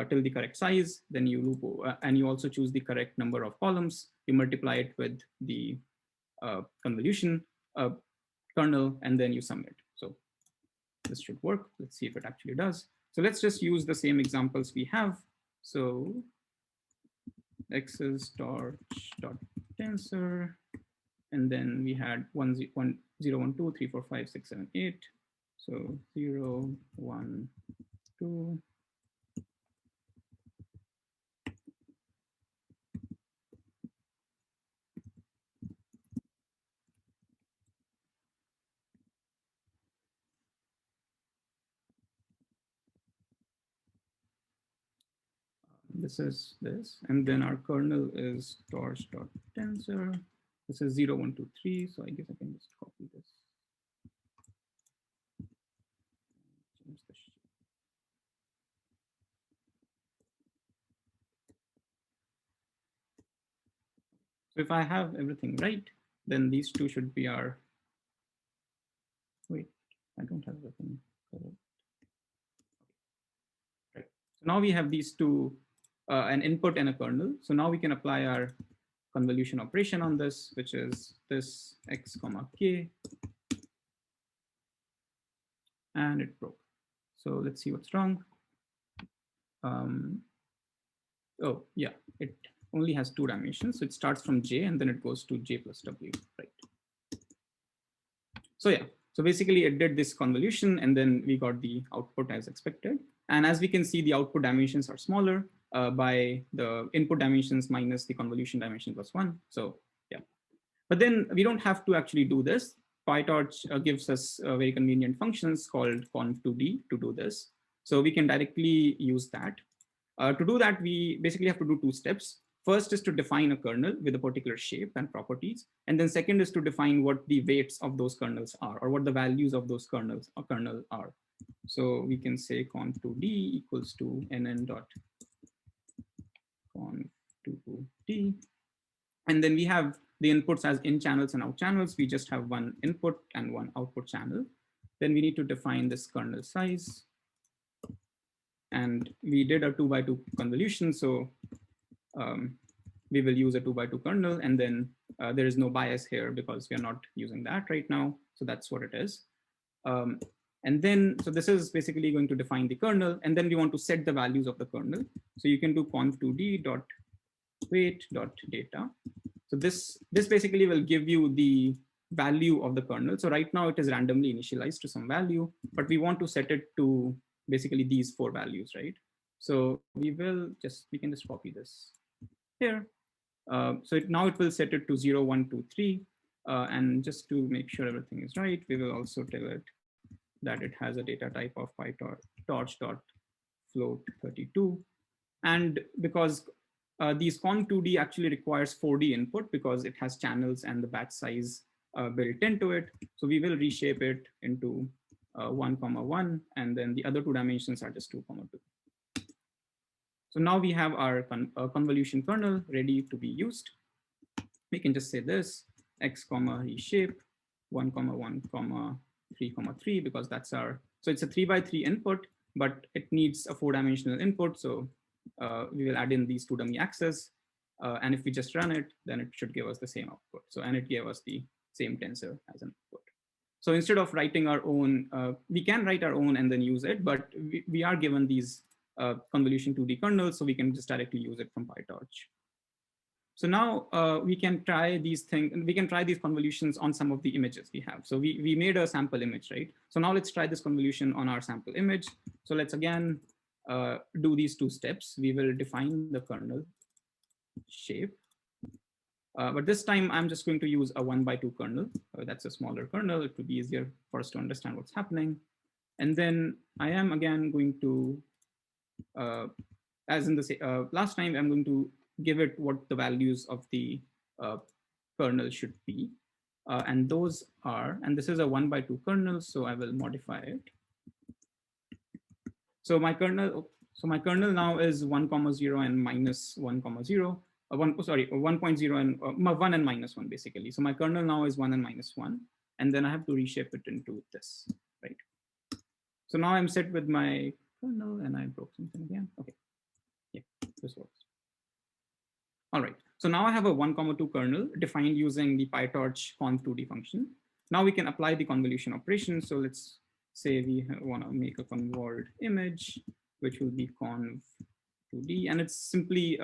till the correct size, then you loop over, and you also choose the correct number of columns. You multiply it with the convolution kernel, and then you sum it. So this should work. Let's see if it actually does. So let's just use the same examples we have. So x is torch.tensor, and then we had 1, 0, 1, 2, 3, 4, 5, 6, 7, 8. So 0, 1, 2. This is this, and then our kernel is torch.tensor. This is 0, 1, 2, 3. So I guess I can just copy this. Change the shape. So if I have everything right, then these two should be our, wait, I don't have everything correct. Right. So now we have these two, an input and a kernel. So now we can apply our convolution operation on this, which is this x comma k, and it broke. So let's see what's wrong. Oh yeah, it only has 2 dimensions. So it starts from j and then it goes to j plus w, right? So yeah, So basically it did this convolution and then we got the output as expected. And as we can see, the output dimensions are smaller by the input dimensions minus the convolution dimension plus 1. So yeah, but then we don't have to actually do this. PyTorch gives us very convenient functions called conv2d to do this. So we can directly use that. To do that, we basically have to do 2 steps. First is to define a kernel with a particular shape and properties. And then second is to define what the weights of those kernels are, or what the values of those kernels or kernel are. So we can say conv2d equals to nn dot conv2d. And then we have the inputs as in channels and out channels. We just have one input and one output channel. Then we need to define this kernel size. And we did a 2x2 convolution. So we will use a 2x2 kernel. And then there is no bias here because we are not using that right now. So that's what it is. And then, so this is basically going to define the kernel. And then we want to set the values of the kernel. So you can do conv2d dot weight dot data. So this basically will give you the value of the kernel. So right now it is randomly initialized to some value, but we want to set it to basically these 4 values, right? So we can just copy this here. So now it will set it to 0, 1, 2, 3. And just to make sure everything is right, we will also tell it that it has a data type of PyTorch.float32. And because these conv2d actually requires 4D input because it has channels and the batch size built into it. So we will reshape it into 1, 1, and then the other 2 dimensions are just 2, 2. So now we have our convolution kernel ready to be used. We can just say this x, reshape 1, 1, 3, 3, because that's our, so it's a 3x3 input, but it needs a 4-dimensional input. So we will add in these 2 dummy axes. And if we just run it, then it should give us the same output. So, and it gave us the same tensor as an output. So instead of writing our own, we can write our own and then use it, but we are given these convolution 2D kernels, so we can just directly use it from PyTorch. So now we can try these things, we can try these convolutions on some of the images we have. So we made a sample image, right? So now let's try this convolution on our sample image. So let's again do these 2 steps. We will define the kernel shape. But this time I'm just going to use a 1x2 kernel. That's a smaller kernel. It will be easier for us to understand what's happening. And then I am again going to, as in the last time, I'm going to give it what the values of the kernel should be. And those are, and this is a 1x2 kernel, so I will modify it. So my kernel now is 1, 0 and minus 1, 0. 1.0 and 1 and minus 1 basically. So my kernel now is 1 and minus 1, and then I have to reshape it into this, right? So now I'm set with my kernel, and I broke something again. Okay, yeah, this works. All right, so now I have a 1, 2 kernel defined using the PyTorch conv2d function. Now we can apply the convolution operation. So let's say we want to make a convolved image, which will be conv2d, and it's simply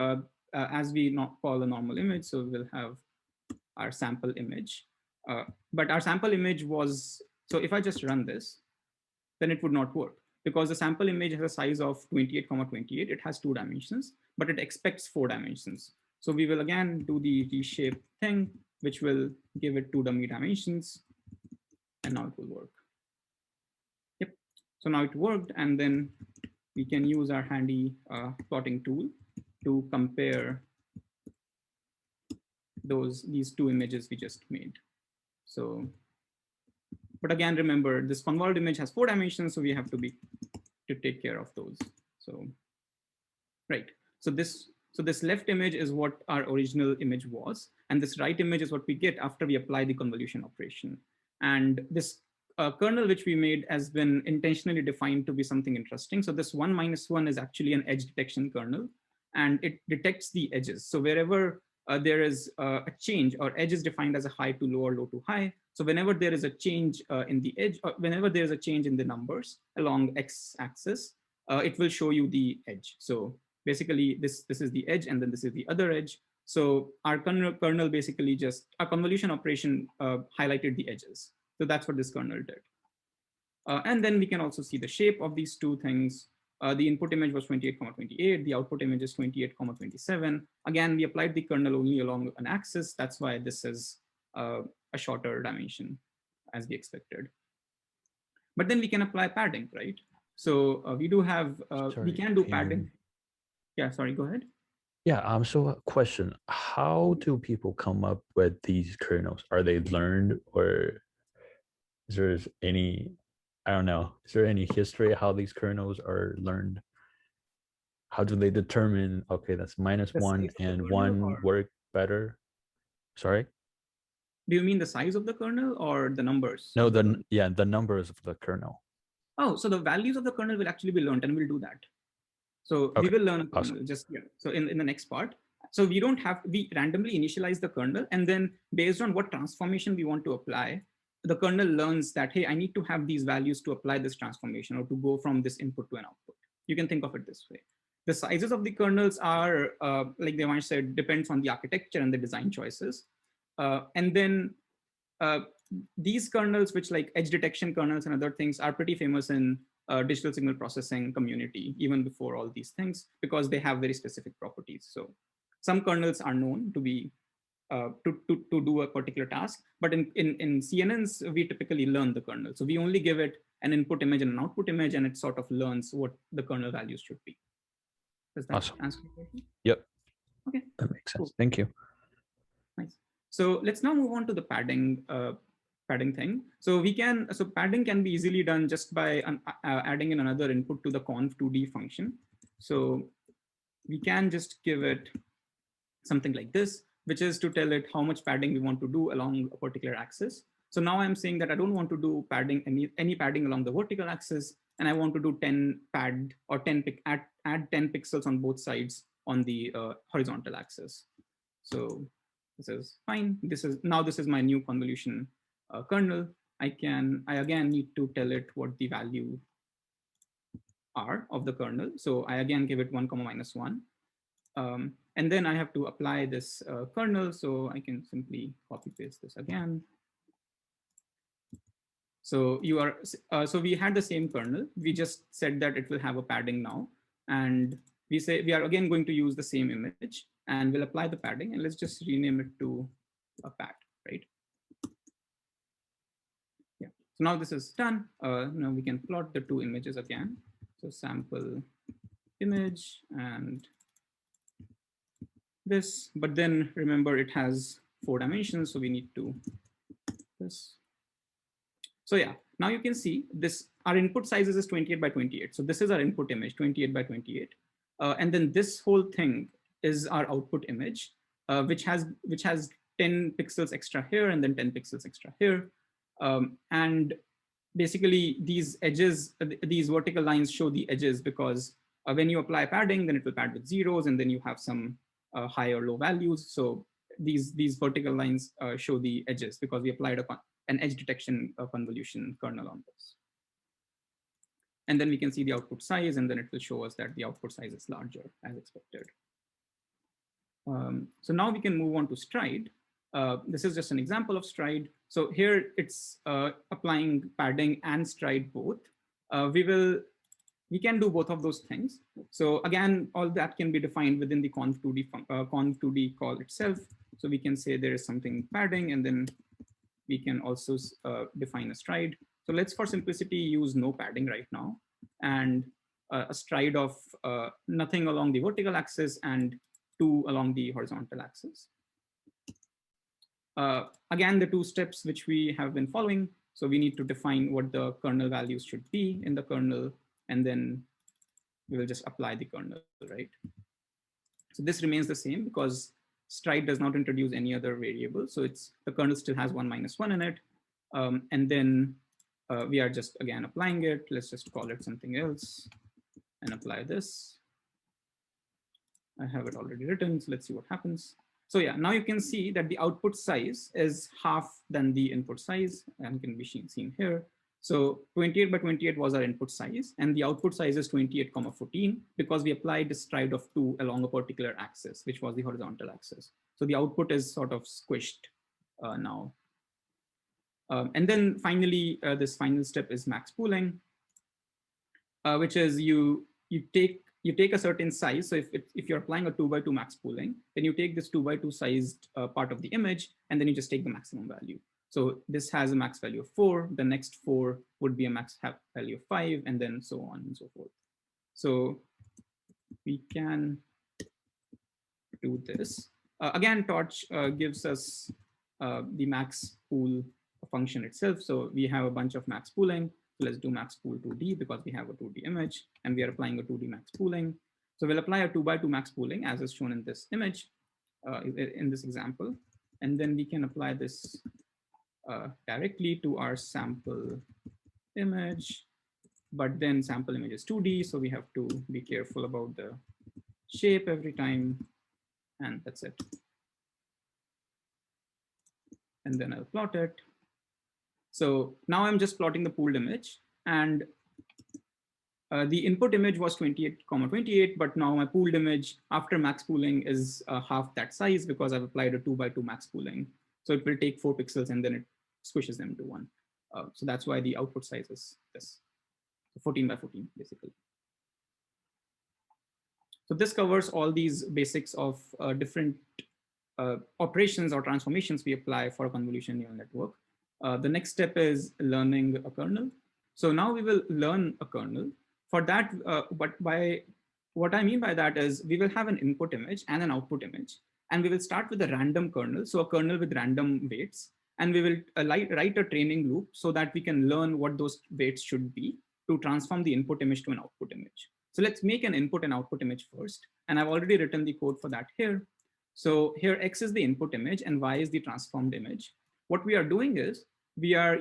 as we call a normal image, so we'll have our sample image. But our sample image was, so if I just run this, then it would not work because the sample image has a size of 28, 28. It has 2 dimensions, but it expects 4 dimensions. So we will again do the reshape thing, which will give it 2 dummy dimensions, and now it will work. Yep. So now it worked, and then we can use our handy plotting tool to compare these 2 images we just made. So, but again, remember this convolved image has 4 dimensions, so we have to take care of those. So, right. So this left image is what our original image was, and this right image is what we get after we apply the convolution operation. And this kernel which we made has been intentionally defined to be something interesting. So this 1, minus 1 is actually an edge detection kernel, and it detects the edges. So wherever there is a change, or edge is defined as a high to low or low to high. So whenever there is a change in the edge, or whenever there is a change in the numbers along x-axis, it will show you the edge. So basically this is the edge, and then this is the other edge. So our kernel basically just, our convolution operation highlighted the edges. So that's what this kernel did. And then we can also see the shape of these two things. The input image was 28,28. The output image is 28,27. Again, we applied the kernel only along an axis. That's why this is a shorter dimension as we expected. But then we can apply padding, right? So we do have, we can do padding. Yeah, sorry, go ahead. Yeah, so a question, how do people come up with these kernels? Are they learned, or is there any, I don't know, is there any history how these kernels are learned? How do they determine, okay, that's -1 and 1 work better? Sorry? Do you mean the size of the kernel or the numbers? No, the numbers of the kernel. Oh, so the values of the kernel will actually be learned, and we'll do that. So we will learn a kernel, awesome. just yeah. So in the next part. So we don't have, we randomly initialize the kernel, and then based on what transformation we want to apply, the kernel learns that, hey, I need to have these values to apply this transformation or to go from this input to an output. You can think of it this way. The sizes of the kernels are, like Devansh said, depends on the architecture and the design choices. And then these kernels, which like edge detection kernels and other things, are pretty famous in digital signal processing community, even before all these things, because they have very specific properties. So some kernels are known to be to do a particular task, but in CNNs, we typically learn the kernel. So we only give it an input image and an output image, and it sort of learns what the kernel values should be. Does that answer your question? Yep. Okay. That makes sense. Cool. Thank you. Nice. So let's now move on to the padding thing. So we can, so padding can be easily done just by adding in another input to the conv2d function. So we can just give it something like this, which is to tell it how much padding we want to do along a particular axis. So now I'm saying that I don't want to do padding, any padding along the vertical axis, and I want to do 10 pad or 10 add 10 pixels on both sides on the horizontal axis. So this is fine. This is my new convolution kernel. I again need to tell it what the value are of the kernel. So I again give it 1, -1. And then I have to apply this kernel. So I can simply copy paste this again. So you are, so we had the same kernel. We just said that it will have a padding now. And we say we are again going to use the same image, and we'll apply the padding, and let's just rename it to a pad, right? Yeah, so now this is done. Now we can plot the two images again. So sample image and this, but then remember it has 4 dimensions, so we need to this. So yeah, now you can see this, our input sizes is 28 by 28. So this is our input image, 28 by 28. And then this whole thing is our output image, which has 10 pixels extra here and then 10 pixels extra here. And basically these edges, these vertical lines show the edges, because when you apply padding, then it will pad with zeros, and then you have some high or low values. So these vertical lines show the edges, because we applied an edge detection convolution kernel on this. And then we can see the output size, and then it will show us that the output size is larger as expected. So now we can move on to stride. This is just an example of stride. So here it's applying padding and stride both. We can do both of those things. So again, all that can be defined within the conv2d call itself. So we can say there is something padding, and then we can also define a stride. So let's, for simplicity, use no padding right now, and a stride of nothing along the vertical axis and 2 along the horizontal axis. Again, the 2 steps which we have been following. So we need to define what the kernel values should be in the kernel, and then we will just apply the kernel, right? So this remains the same because stride does not introduce any other variable. So the kernel still has 1 - 1 in it. And then we are just, again, applying it. Let's just call it something else and apply this. I have it already written, so let's see what happens. So yeah, now you can see that the output size is half than the input size, and can be seen here. So 28 by 28 was our input size, and the output size is 28, 14, because we applied a stride of 2 along a particular axis, which was the horizontal axis. So the output is sort of squished now. And then finally, this final step is max pooling, which is you take a certain size. So if you're applying a 2x2 max pooling, then you take this 2x2 sized part of the image, and then you just take the maximum value. So this has a max value of 4. The next 4 would be a max value of 5, and then so on and so forth. So we can do this. Again, Torch gives us the max pool function itself. So we have a bunch of max pooling. So let's do max pool 2D because we have a 2D image and we are applying a 2D max pooling. So we'll apply a 2x2 max pooling as is shown in this image, in this example. And then we can apply this directly to our sample image. But then sample image is 2D, so we have to be careful about the shape every time. And that's it. And then I'll plot it. So now I'm just plotting the pooled image, and the input image was 28,28, but now my pooled image after max pooling is half that size because I've applied a 2x2 max pooling. So it will take 4 pixels and then it squishes them to 1. So that's why the output size is this, 14 by 14 basically. So this covers all these basics of different operations or transformations we apply for a convolution neural network. The next step is learning a kernel. So now we will learn a kernel. For that, what I mean by that is we will have an input image and an output image, and we will start with a random kernel, so a kernel with random weights, and we will write a training loop so that we can learn what those weights should be to transform the input image to an output image. So let's make an input and output image first, and I've already written the code for that here. So here X is the input image and Y is the transformed image. What we are doing is we are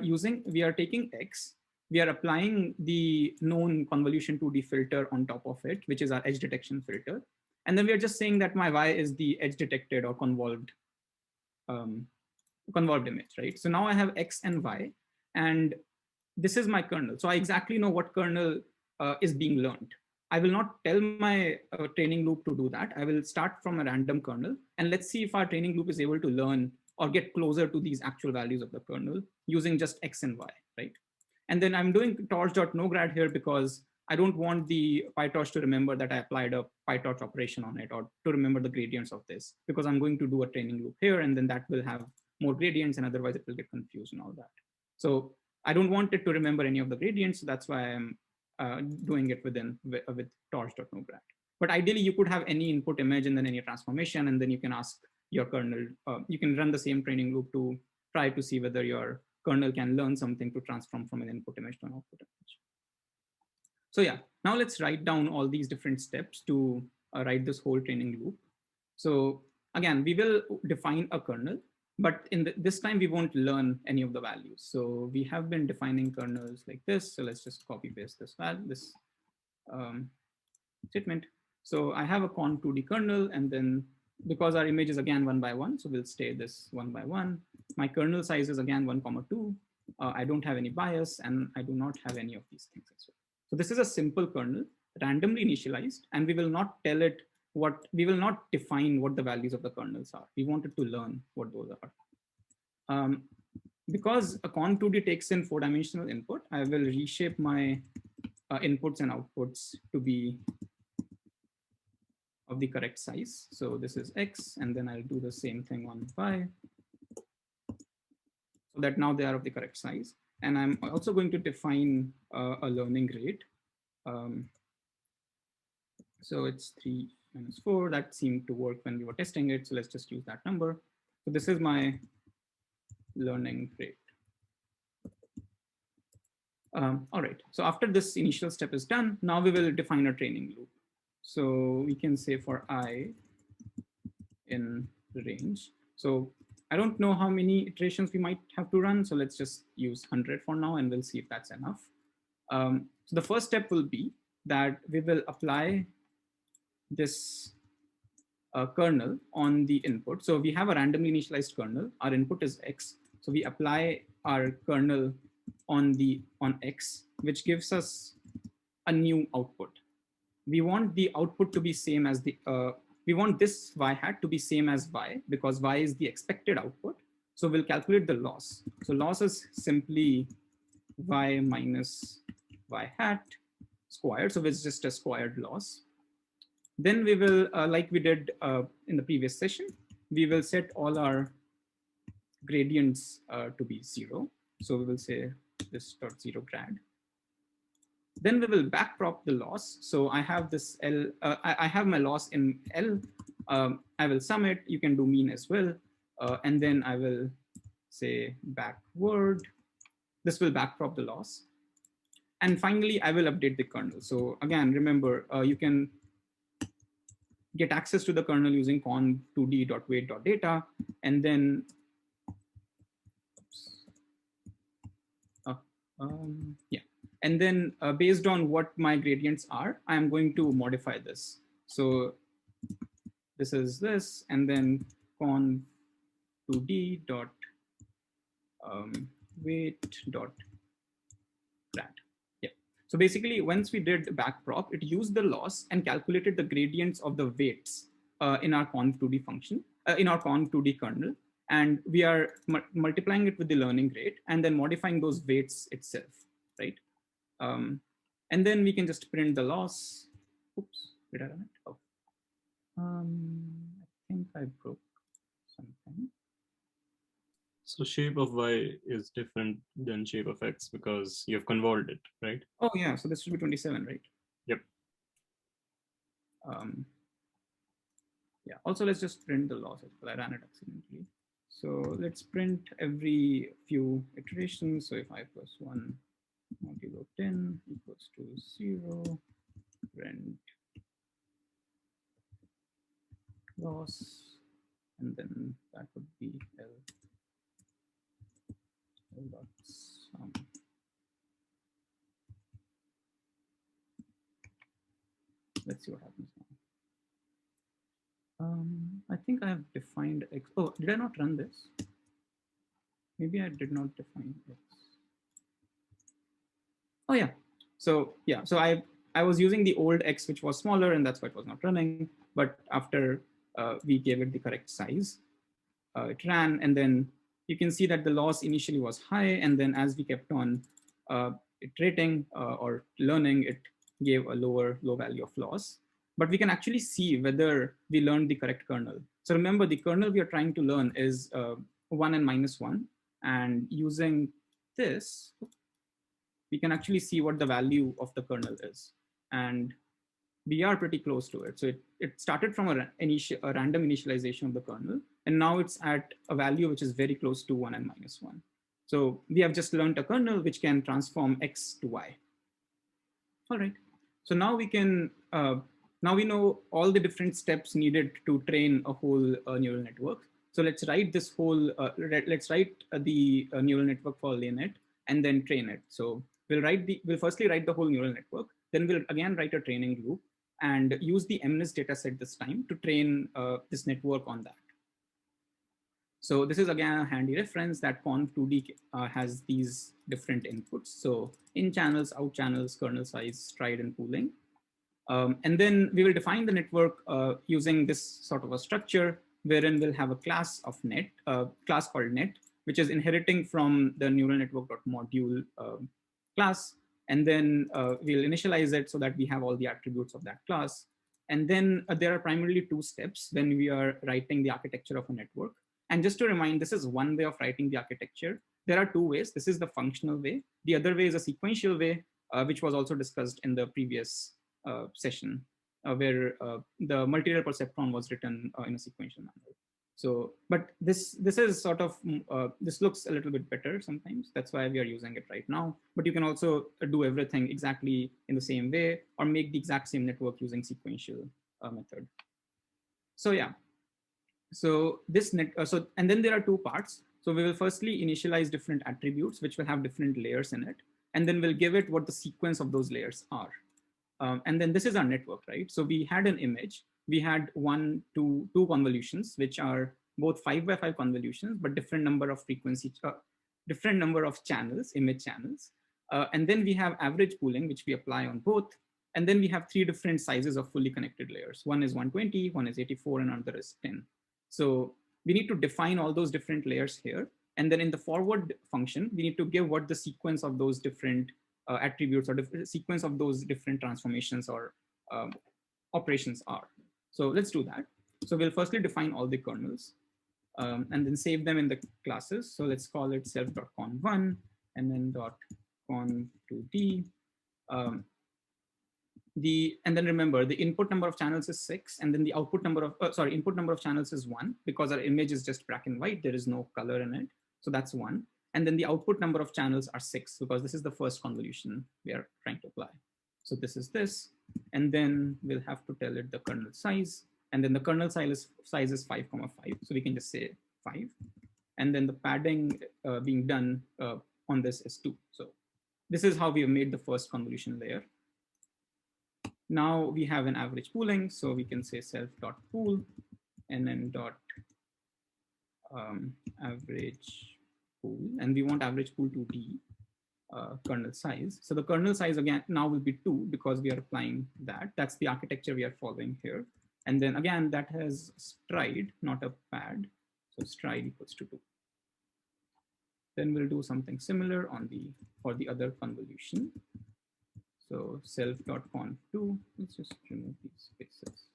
taking X, we are applying the known convolution 2D filter on top of it, which is our edge detection filter. And then we are just saying that my Y is the edge detected or convolved image, right? So now I have X and Y, and this is my kernel. So I exactly know what kernel is being learned. I will not tell my training loop to do that. I will start from a random kernel, and let's see if our training loop is able to learn or get closer to these actual values of the kernel using just X and Y, right? And then I'm doing torch.nograd here because I don't want the PyTorch to remember that I applied a PyTorch operation on it, or to remember the gradients of this, because I'm going to do a training loop here, and then that will have more gradients, and otherwise it will get confused and all that. So I don't want it to remember any of the gradients. So that's why I'm doing it with torch.nograd. But ideally, you could have any input image and then any transformation, and then you can ask your kernel, you can run the same training loop to try to see whether your kernel can learn something to transform from an input image to an output image. So yeah, now let's write down all these different steps to write this whole training loop. So again, we will define a kernel, but this time we won't learn any of the values. So we have been defining kernels like this. So let's just copy paste this statement. So I have a con2D kernel, and then because our image is again 1 by 1, so we'll stay this 1 by 1. My kernel size is again 1,2. I don't have any bias, and I do not have any of these things as well. So this is a simple kernel, randomly initialized, and we will not tell it we will not define what the values of the kernels are. We want it to learn what those are. Because a con2D takes in 4-dimensional input, I will reshape my inputs and outputs to be of the correct size. So this is X, and then I'll do the same thing on Y, so that now they are of the correct size. And I'm also going to define a learning rate. So it's 3 minus 4. That seemed to work when we were testing it. So let's just use that number. So this is my learning rate. All right. So after this initial step is done, now we will define a training loop. So we can say for I in the range. So I don't know how many iterations we might have to run. So let's just use 100 for now, and we'll see if that's enough. So the first step will be that we will apply this kernel on the input. So we have a randomly initialized kernel. Our input is X. So we apply our kernel on X, which gives us a new output. We want the output to be same as we want this Y hat to be same as Y, because Y is the expected output. So we'll calculate the loss. So loss is simply y minus y hat squared. So it's just a squared loss. Then we will, like we did in the previous session, we will set all our gradients to be 0. So we will say this dot 0 grad. Then we will backprop the loss. So I have this L, I have my loss in L. I will sum it. You can do mean as well. And then I will say backward. This will backprop the loss. And finally, I will update the kernel. So again, remember, you can get access to the kernel using conv2d.wait.data. And then, yeah. And then based on what my gradients are, I'm going to modify this. So this is this, and then conv2d dot wait dot grad. Yeah. So basically, once we did backprop, it used the loss and calculated the gradients of the weights in our conv2d function, in our conv2d kernel. And we are multiplying it with the learning rate and then modifying those weights itself, right? And then we can just print the loss. Oops, did I run it? Oh. I think I broke something. So shape of y is different than shape of x because you have convolved it, right? Oh yeah, so this should be 27, right? Yep. Yeah, also let's just print the loss as well. I ran it accidentally. So let's print every few iterations. So if I plus 1 modulo 10 equals to 0, print loss, and then that would be L dot sum. Let's see what happens now. I think I have defined X. Oh, did I not run this? Maybe I did not define X. Oh yeah. So yeah. So I was using the old X, which was smaller, and that's why it was not running. But after we gave it the correct size, it ran, and then you can see that the loss initially was high, and then as we kept on iterating or learning, it gave a low value of loss. But we can actually see whether we learned the correct kernel. So remember, the kernel we are trying to learn is 1 and -1, and using this, we can actually see what the value of the kernel is. And we are pretty close to it. So it started from a random initialization of the kernel, and now it's at a value which is very close to 1 and -1. So we have just learned a kernel which can transform X to Y. All right. So now we can, now we know all the different steps needed to train a whole neural network. So let's write this whole, let's write the neural network for LeNet and then train it. So we'll firstly write the whole neural network. Then we'll again write a training loop and use the MNIST dataset this time to train this network on that. So this is again a handy reference that conv2d has these different inputs. So in channels, out channels, kernel size, stride, and pooling. And then we will define the network using this sort of a structure wherein we'll have a class of net, class called net, which is inheriting from the neural network.module class. And then we'll initialize it so that we have all the attributes of that class. And then there are primarily two steps when we are writing the architecture of a network. And just to remind, this is one way of writing the architecture. There are two ways. This is the functional way. The other way is a sequential way, which was also discussed in the previous session, where the multi-layer perceptron was written in a sequential manner. So, but this is sort of, this looks a little bit better sometimes. That's why we are using it right now. But you can also do everything exactly in the same way or make the exact same network using sequential method. So yeah. So this net, and then there are two parts. So we will firstly initialize different attributes, which will have different layers in it. And then we'll give it what the sequence of those layers are. And then this is our network, right? So we had an image. We had two convolutions, which are both 5x5 convolutions, but different number of frequency, different number of channels, image channels. And then we have average pooling, which we apply on both. And then we have three different sizes of fully connected layers. One is 120, one is 84, and another is 10. So we need to define all those different layers here. And then in the forward function, we need to give what the sequence of those different attributes or sequence of those different transformations or operations are. So let's do that. So we'll firstly define all the kernels and then save them in the classes. So let's call it self.conv1 and then .conv2d. And then remember the input number of channels is 6, and then the output number of input number of channels is 1, because our image is just black and white, there is no color in it, so that's 1. And then the output number of channels are 6, because this is the first convolution we are trying to apply. So this is this, and then we'll have to tell it the kernel size, and then the kernel size is 5,5, so we can just say 5, and then the padding being done on this is 2. So this is how we have made the first convolution layer. Now we have an average pooling, so we can say self.pool and then average pool, and we want average pool to be kernel size. So the kernel size again now will be 2, because we are applying that. That's the architecture we are following here. And then again, that has stride, not a pad. So stride equals to 2. Then we'll do something similar on for the other convolution. So self.conv2, let's just remove these spaces.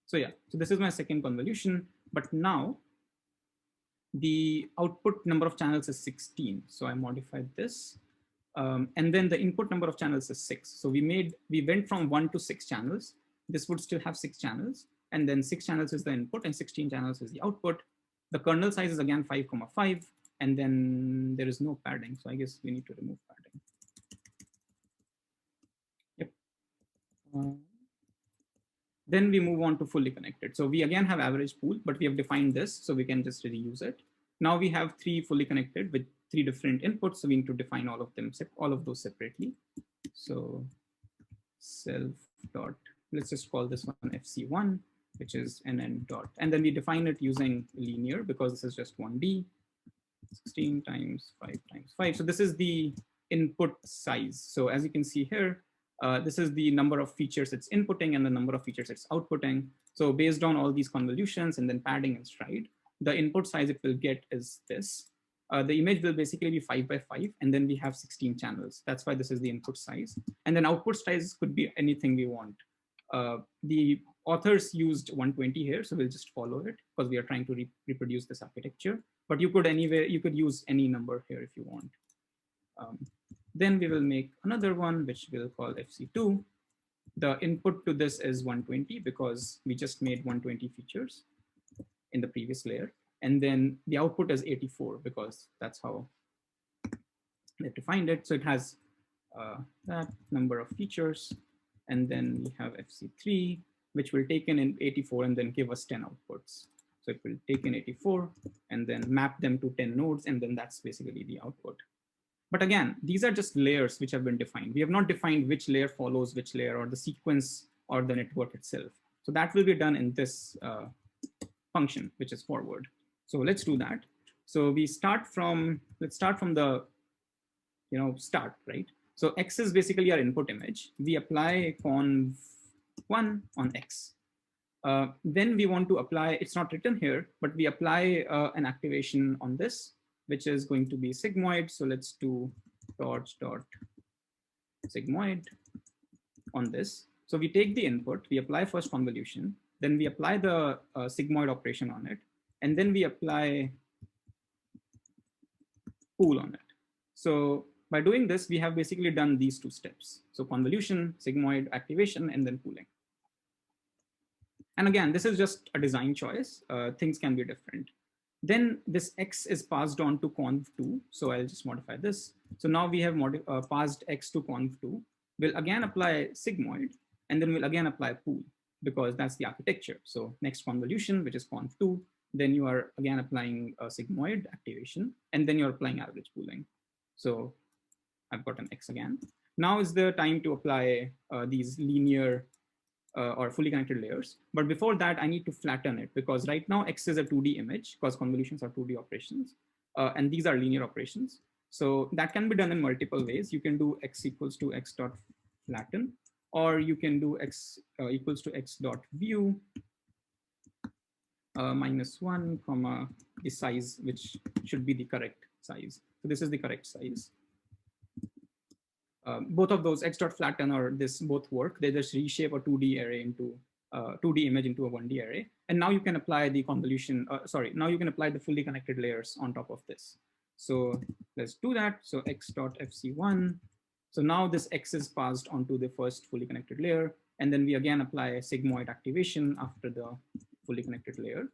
So yeah, so this is my second convolution, but now the output number of channels is 16. So I modified this. And then the input number of channels is 6. So we went from 1 to 6 channels. This would still have 6 channels. And then 6 channels is the input and 16 channels is the output. The kernel size is again 5,5. And then there is no padding. So I guess we need to remove padding. Then we move on to fully connected. So we again have average pool, but we have defined this, so we can just reuse it. Now we have 3 fully connected with 3 different inputs, so we need to define all of them, all of those separately. So let's just call this one FC1, which is nn dot, and then we define it using linear, because this is just 1D, 16 times 5 times 5. So this is the input size. So as you can see here, this is the number of features it's inputting and the number of features it's outputting. So based on all these convolutions and then padding and stride, the input size it will get is this. The image will basically be 5 by 5, and then we have 16 channels. That's why this is the input size. And then output size could be anything we want. The authors used 120 here, so we'll just follow it because we are trying to reproduce this architecture. But you could use any number here if you want. Then we will make another one, which we'll call FC2. The input to this is 120 because we just made 120 features in the previous layer. And then the output is 84 because that's how they defined it. So it has that number of features. And then we have FC3, which will take in 84 and then give us 10 outputs. So it will take in 84 and then map them to 10 nodes. And then that's basically the output. But again, these are just layers which have been defined. We have not defined which layer follows which layer or the sequence or the network itself. So that will be done in this function, which is forward. So let's do that. So let's start from the start, right? So X is basically our input image. We apply conv1 on X. Then we want to apply, it's not written here, but we apply an activation on this, which is going to be sigmoid. So let's do dot sigmoid on this. So we take the input, we apply first convolution, then we apply the sigmoid operation on it, and then we apply pool on it. So by doing this, we have basically done these 2 steps. So convolution, sigmoid activation, and then pooling. And again, this is just a design choice. Things can be different. Then this X is passed on to conv2. So I'll just modify this. So now we have passed X to conv2. We'll again apply sigmoid, and then we'll again apply pool because that's the architecture. So next convolution, which is conv2, then you are again applying a sigmoid activation, and then you're applying average pooling. So I've got an X again. Now is the time to apply these linear or fully connected layers. But before that, I need to flatten it because right now X is a 2D image because convolutions are 2D operations. And these are linear operations. So that can be done in multiple ways. You can do X equals to X dot flatten, or you can do X equals to X dot view. -1, comma, the size, which should be the correct size. So this is the correct size. Both of those x dot flatten or this both work. They just reshape a 2D array into 2D image into a 1D array. And now you can apply the convolution, now you can apply the fully connected layers on top of this. So let's do that. So x dot fc1. So now this x is passed onto the first fully connected layer. And then we again apply a sigmoid activation after the fully connected layer.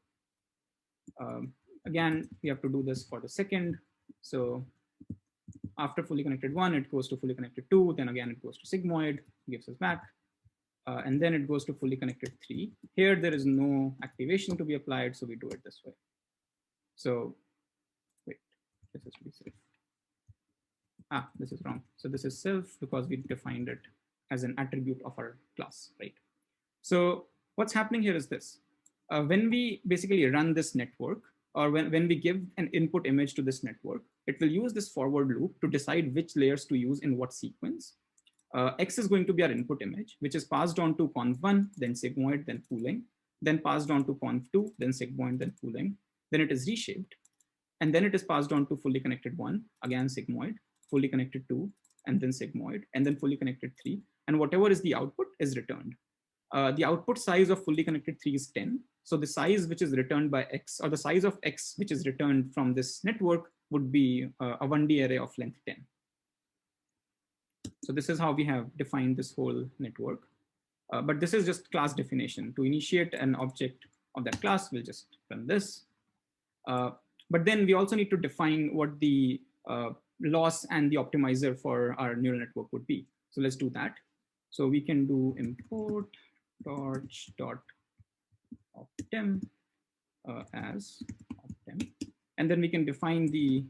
Again, we have to do this for the second. So after fully connected 1, it goes to fully connected 2, then again it goes to sigmoid, gives us back, and then it goes to fully connected 3. Here there is no activation to be applied, so we do it this way. So wait, this is to be safe. This is wrong. So this is self because we defined it as an attribute of our class, right? So what's happening here is this. When we basically run this network, or when we give an input image to this network, it will use this forward loop to decide which layers to use in what sequence. X is going to be our input image, which is passed on to conv1, then sigmoid, then pooling, then passed on to conv2, then sigmoid, then pooling. Then it is reshaped. And then it is passed on to fully connected 1, again sigmoid, fully connected 2, and then sigmoid, and then fully connected 3. And whatever is the output is returned. The output size of fully connected 3 is 10. So the size which is returned by X, or the size of X which is returned from this network, would be a 1D array of length 10. So this is how we have defined this whole network. But this is just class definition. To initiate an object of that class, we'll just run this. But then we also need to define what the loss and the optimizer for our neural network would be. So let's do that. So we can do import torch.optim as optim. And then we can define the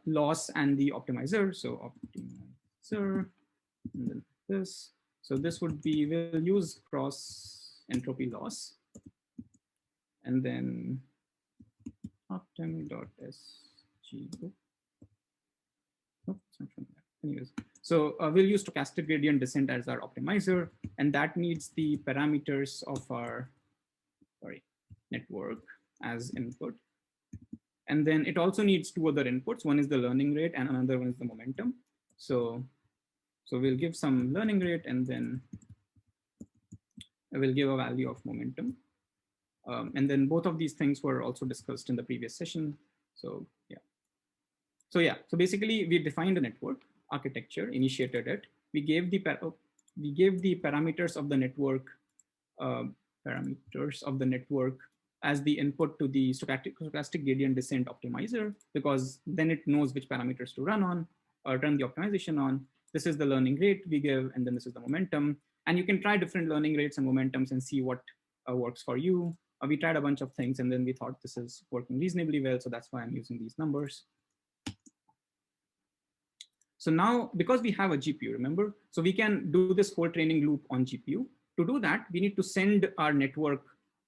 loss and the optimizer. So optimizer, and then this. So this would be, we'll use cross entropy loss. And then optim.sg. Anyways, so we'll use stochastic gradient descent as our optimizer, and that needs the parameters of our network as input. And then it also needs two other inputs. One is the learning rate and another one is the momentum. So we'll give some learning rate and then I will give a value of momentum. And then both of these things were also discussed in the previous session. So so basically we defined a network architecture, initiated it. We gave the parameters of the network as the input to the stochastic gradient descent optimizer, because then it knows which parameters to run on or run the optimization on. This is the learning rate we give, and then this is the momentum. And you can try different learning rates and momentums and see what works for you. We tried a bunch of things and then we thought this is working reasonably well. So that's why I'm using these numbers. So now, because we have a GPU, remember, so we can do this whole training loop on GPU. To do that, we need to send our network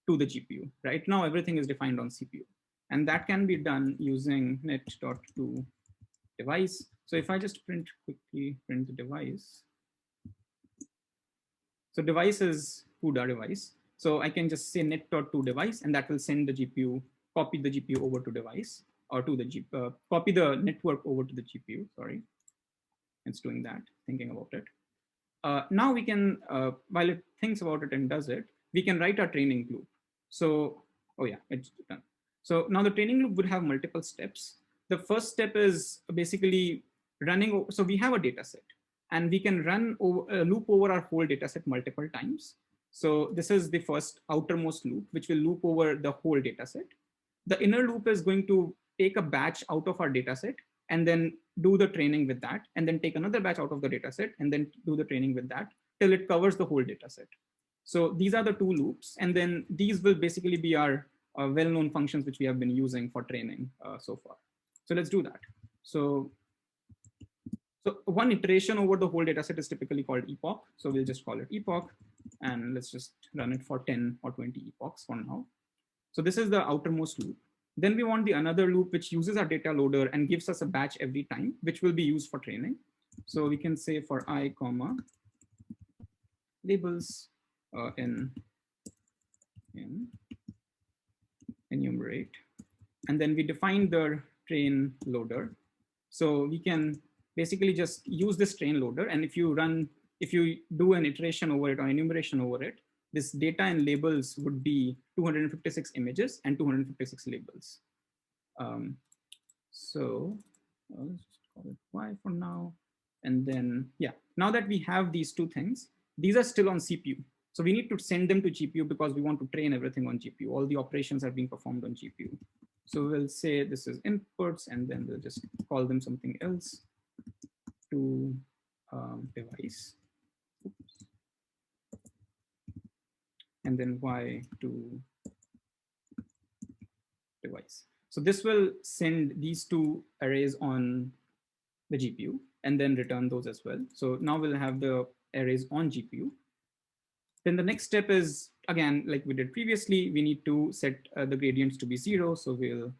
to the GPU. Right now, everything is defined on CPU. And that can be done using net.toDevice. So if I just quickly print the device. So device is CUDA device. So I can just say net.toDevice, and that will send the GPU, copy the GPU over to device, or to the copy the network over to the GPU, sorry. It's doing that, thinking about it. Now we can, while it thinks about it and does it, we can write our training loop. So, oh yeah, it's done. So now the training loop would have multiple steps. The first step is basically running. So we have a data set and we can run loop over our whole data set multiple times. So this is the first outermost loop, which will loop over the whole data set. The inner loop is going to take a batch out of our data set and then do the training with that, and then take another batch out of the data set and then do the training with that till it covers the whole data set. So these are the two loops, and then these will basically be our well-known functions which we have been using for training so far. So let's do that. So one iteration over the whole data set is typically called epoch. So we'll just call it epoch, and let's just run it for 10 or 20 epochs for now. So this is the outermost loop. Then we want the another loop which uses our data loader and gives us a batch every time, which will be used for training. So we can say for I, comma, labels in iterate. And then we define the train loader. So we can basically just use this train loader. And if you do an iteration over it or enumeration over it, this data and labels would be 256 images and 256 labels. So let's just call it Y for now. And then, yeah, now that we have these two things, these are still on CPU. So we need to send them to GPU because we want to train everything on GPU. All the operations are being performed on GPU. So we'll say this is inputs, and then we'll just call them something else to device. Oops. And then Y to device. So this will send these two arrays on the GPU and then return those as well. So now we'll have the arrays on GPU. Then the next step is, again, like we did previously, we need to set the gradients to be 0. So we'll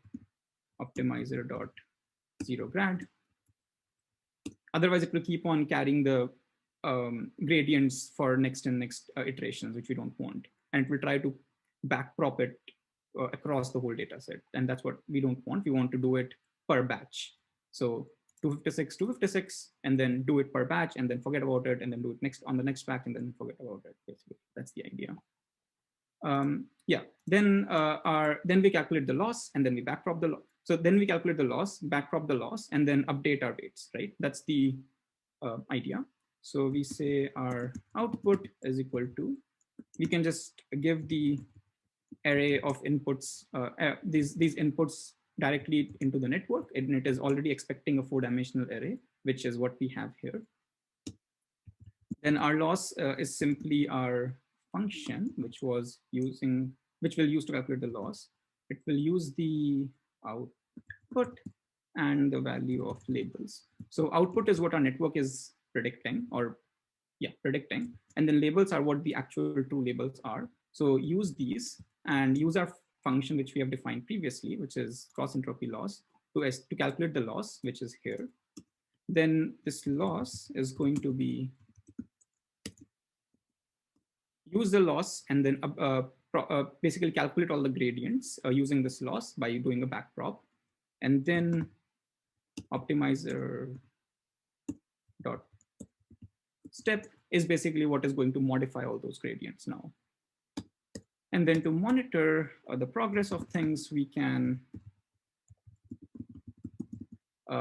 optimizer.0 grad. Otherwise, it will keep on carrying the gradients for next and next iterations, which we don't want. And it will try to backprop it across the whole data set. And that's what we don't want. We want to do it per batch. So 256, 256, and then do it per batch, and then forget about it, and then do it next on the next batch, and then forget about it. Basically, that's the idea. Yeah. Then then we calculate the loss, and then we backprop the loss. So then we calculate the loss, backprop the loss, and then update our weights. Right. That's the idea. So we say our output is equal to. We can just give the array of inputs, these inputs directly into the network, and it is already expecting a 4-dimensional array, which is what we have here. Then our loss is simply our function, which will use to calculate the loss. It will use the output and the value of labels. So output is what our network is predicting, and then labels are what the actual true labels are. So use these and use our function, which we have defined previously, which is cross entropy loss, to calculate the loss, which is here. Then this loss is going to be use the loss and then basically calculate all the gradients using this loss by doing a backprop, and then optimizer dot step is basically what is going to modify all those gradients now. And then to monitor the progress of things, we can,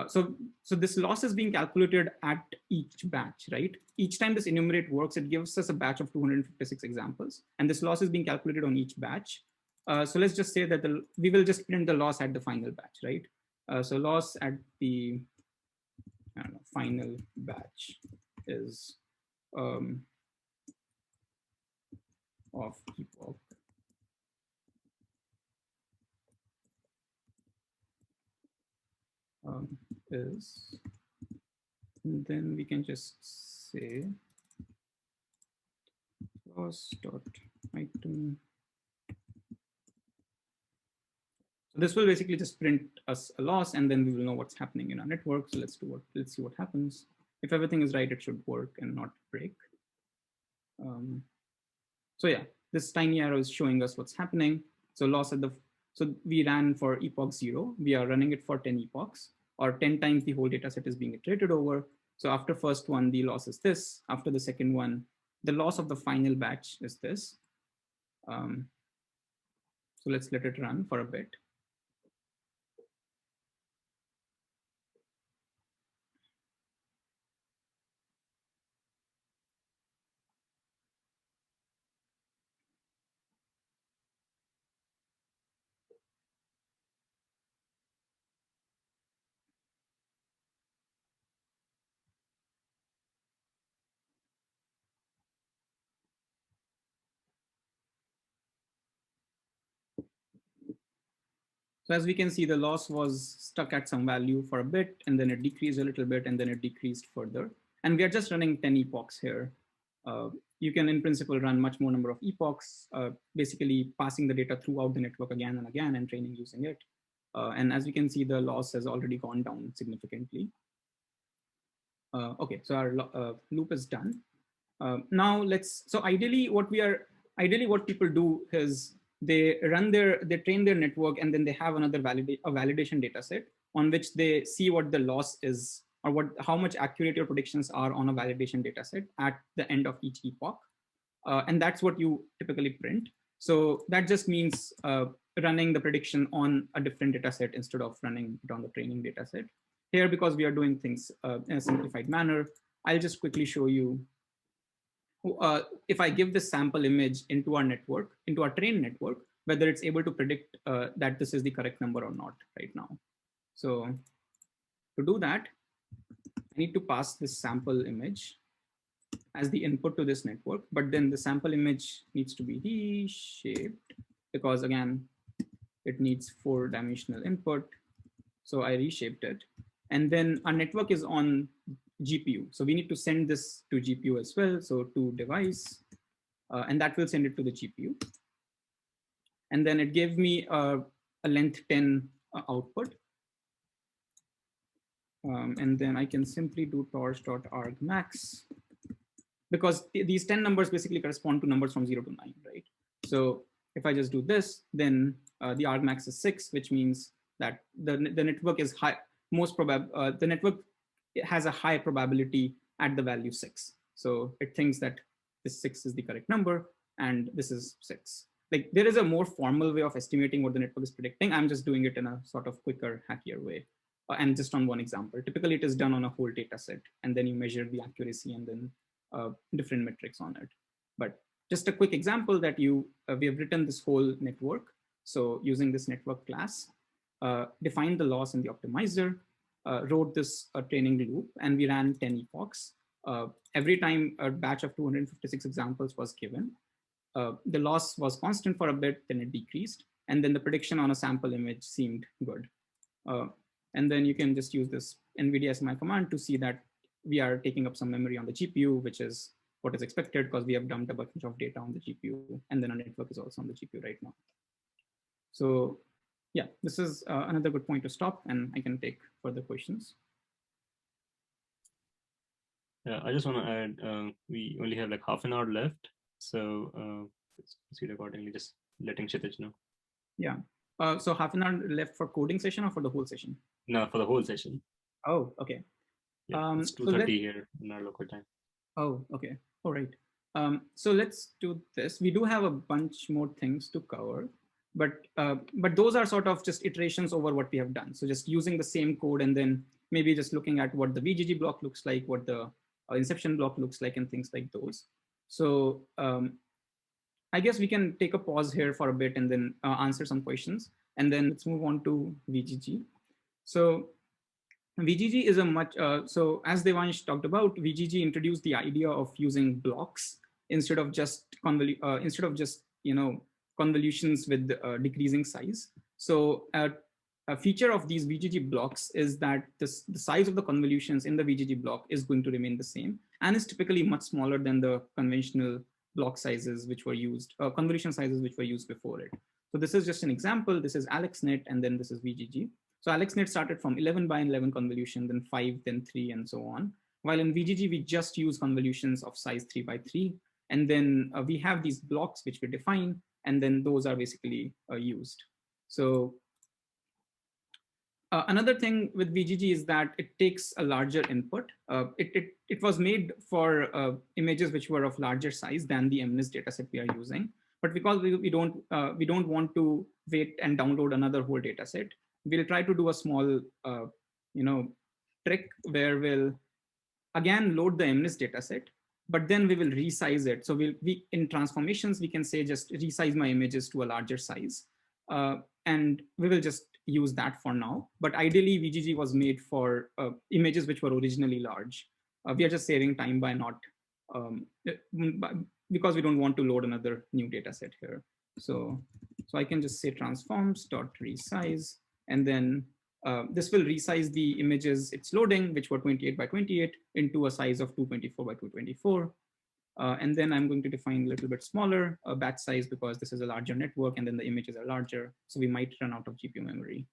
so this loss is being calculated at each batch, right? Each time this enumerate works, it gives us a batch of 256 examples, and this loss is being calculated on each batch. So let's just say that we will just print the loss at the final batch, right? So loss at the final batch is of epoch is, and then we can just say loss dot item. So this will basically just print us a loss, and then we will know what's happening in our network. So let's see what happens. If everything is right, it should work and not break. So yeah, this tiny arrow is showing us what's happening. So loss at so we ran for epoch 0. We are running it for 10 epochs, or 10 times the whole data set is being iterated over. So after first one, the loss is this. After the second one, the loss of the final batch is this. So let's let it run for a bit. So as we can see, the loss was stuck at some value for a bit, and then it decreased a little bit, and then it decreased further. And we are just running 10 epochs here. You can, in principle, run much more number of epochs, basically passing the data throughout the network again and again and training using it. And as we can see, the loss has already gone down significantly. Okay, so our loop is done. Now so ideally what people do is they train their network, and then they have another validation data set on which they see what the loss is, or how much accurate your predictions are on a validation data set at the end of each epoch. And that's what you typically print. So that just means running the prediction on a different data set instead of running it on the training data set. Here, because we are doing things in a simplified manner, I'll just quickly show you. If I give this sample image into our network, into our trained network, whether it's able to predict that this is the correct number or not right now. So to do that, I need to pass this sample image as the input to this network, but then the sample image needs to be reshaped because, again, it needs 4-dimensional input. So I reshaped it. And then our network is on GPU. So we need to send this to GPU as well. So to device, and that will send it to the GPU. And then it gave me a length 10 output. And then I can simply do torch.argmax, because these 10 numbers basically correspond to numbers from 0 to 9, right? So if I just do this, then the argmax is 6, which means that the network is high. The network has a high probability at the value 6. So it thinks that this 6 is the correct number, and this is 6. Like, there is a more formal way of estimating what the network is predicting. I'm just doing it in a sort of quicker, hackier way. And just on one example, typically it is done on a whole data set, and then you measure the accuracy and then different metrics on it. But just a quick example that we have written this whole network. So using this network class, defined the loss in the optimizer, wrote this training loop, and we ran 10 epochs. Every time a batch of 256 examples was given, the loss was constant for a bit, then it decreased, and then the prediction on a sample image seemed good. And then you can just use this NVIDIA SMI command to see that we are taking up some memory on the GPU, which is what is expected because we have dumped a bunch of data on the GPU, and then our network is also on the GPU right now. So yeah, this is another good point to stop, and I can take further questions. Yeah, I just want to add, we only have like half an hour left. So let's proceed accordingly, just letting Kshitij know. Yeah. So half an hour left for coding session or for the whole session? No, for the whole session. Oh, okay. Yeah, it's 2:30 here in our local time. Oh, okay. All right. So let's do this. We do have a bunch more things to cover, but those are sort of just iterations over what we have done. So just using the same code and then maybe just looking at what the Vgg block looks like, what the inception block looks like, and things like those. So I guess we can take a pause here for a bit and then answer some questions, and then let's move on to Vgg. So Vgg is a much, so as Devansh talked about, Vgg introduced the idea of using blocks instead of just convolutions with decreasing size. So a feature of these Vgg blocks is that the size of the convolutions in the Vgg block is going to remain the same, and is typically much smaller than the conventional block sizes which were used, convolution sizes which were used before it. So this is just an example. This is AlexNet, and then this is Vgg. So AlexNet started from 11 by 11 convolution, then 5, then 3, and so on. While in Vgg, we just use convolutions of size 3 by 3. And then we have these blocks which we define, and then those are basically used. So another thing with Vgg is that it takes a larger input. It was made for images which were of larger size than the MNIST dataset we are using. But because we don't want to wait and download another whole dataset, we'll try to do a small trick where we'll again load the MNIST dataset, but then we will resize it. So we in transformations, we can say just resize my images to a larger size. And we will just use that for now. But ideally, Vgg was made for images which were originally large. We are just saving time by not, because we don't want to load another new data set here. So I can just say transforms.resize, and then this will resize the images it's loading, which were 28 by 28, into a size of 224 by 224. And then I'm going to define a little bit smaller batch size because this is a larger network, and then the images are larger. So we might run out of GPU memory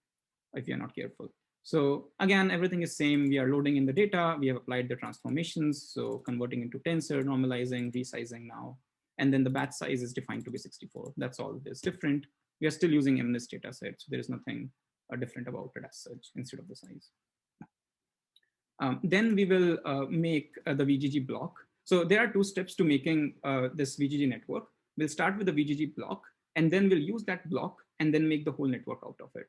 if you're not careful. So again, everything is same. We are loading in the data. We have applied the transformations. So converting into tensor, normalizing, resizing now. And then the batch size is defined to be 64. That's all it is different. We are still using MNIST dataset, so there is nothing different about it as such instead of the size. Then we will make the Vgg block. So there are two steps to making this Vgg network. We'll start with the Vgg block, and then we'll use that block and then make the whole network out of it.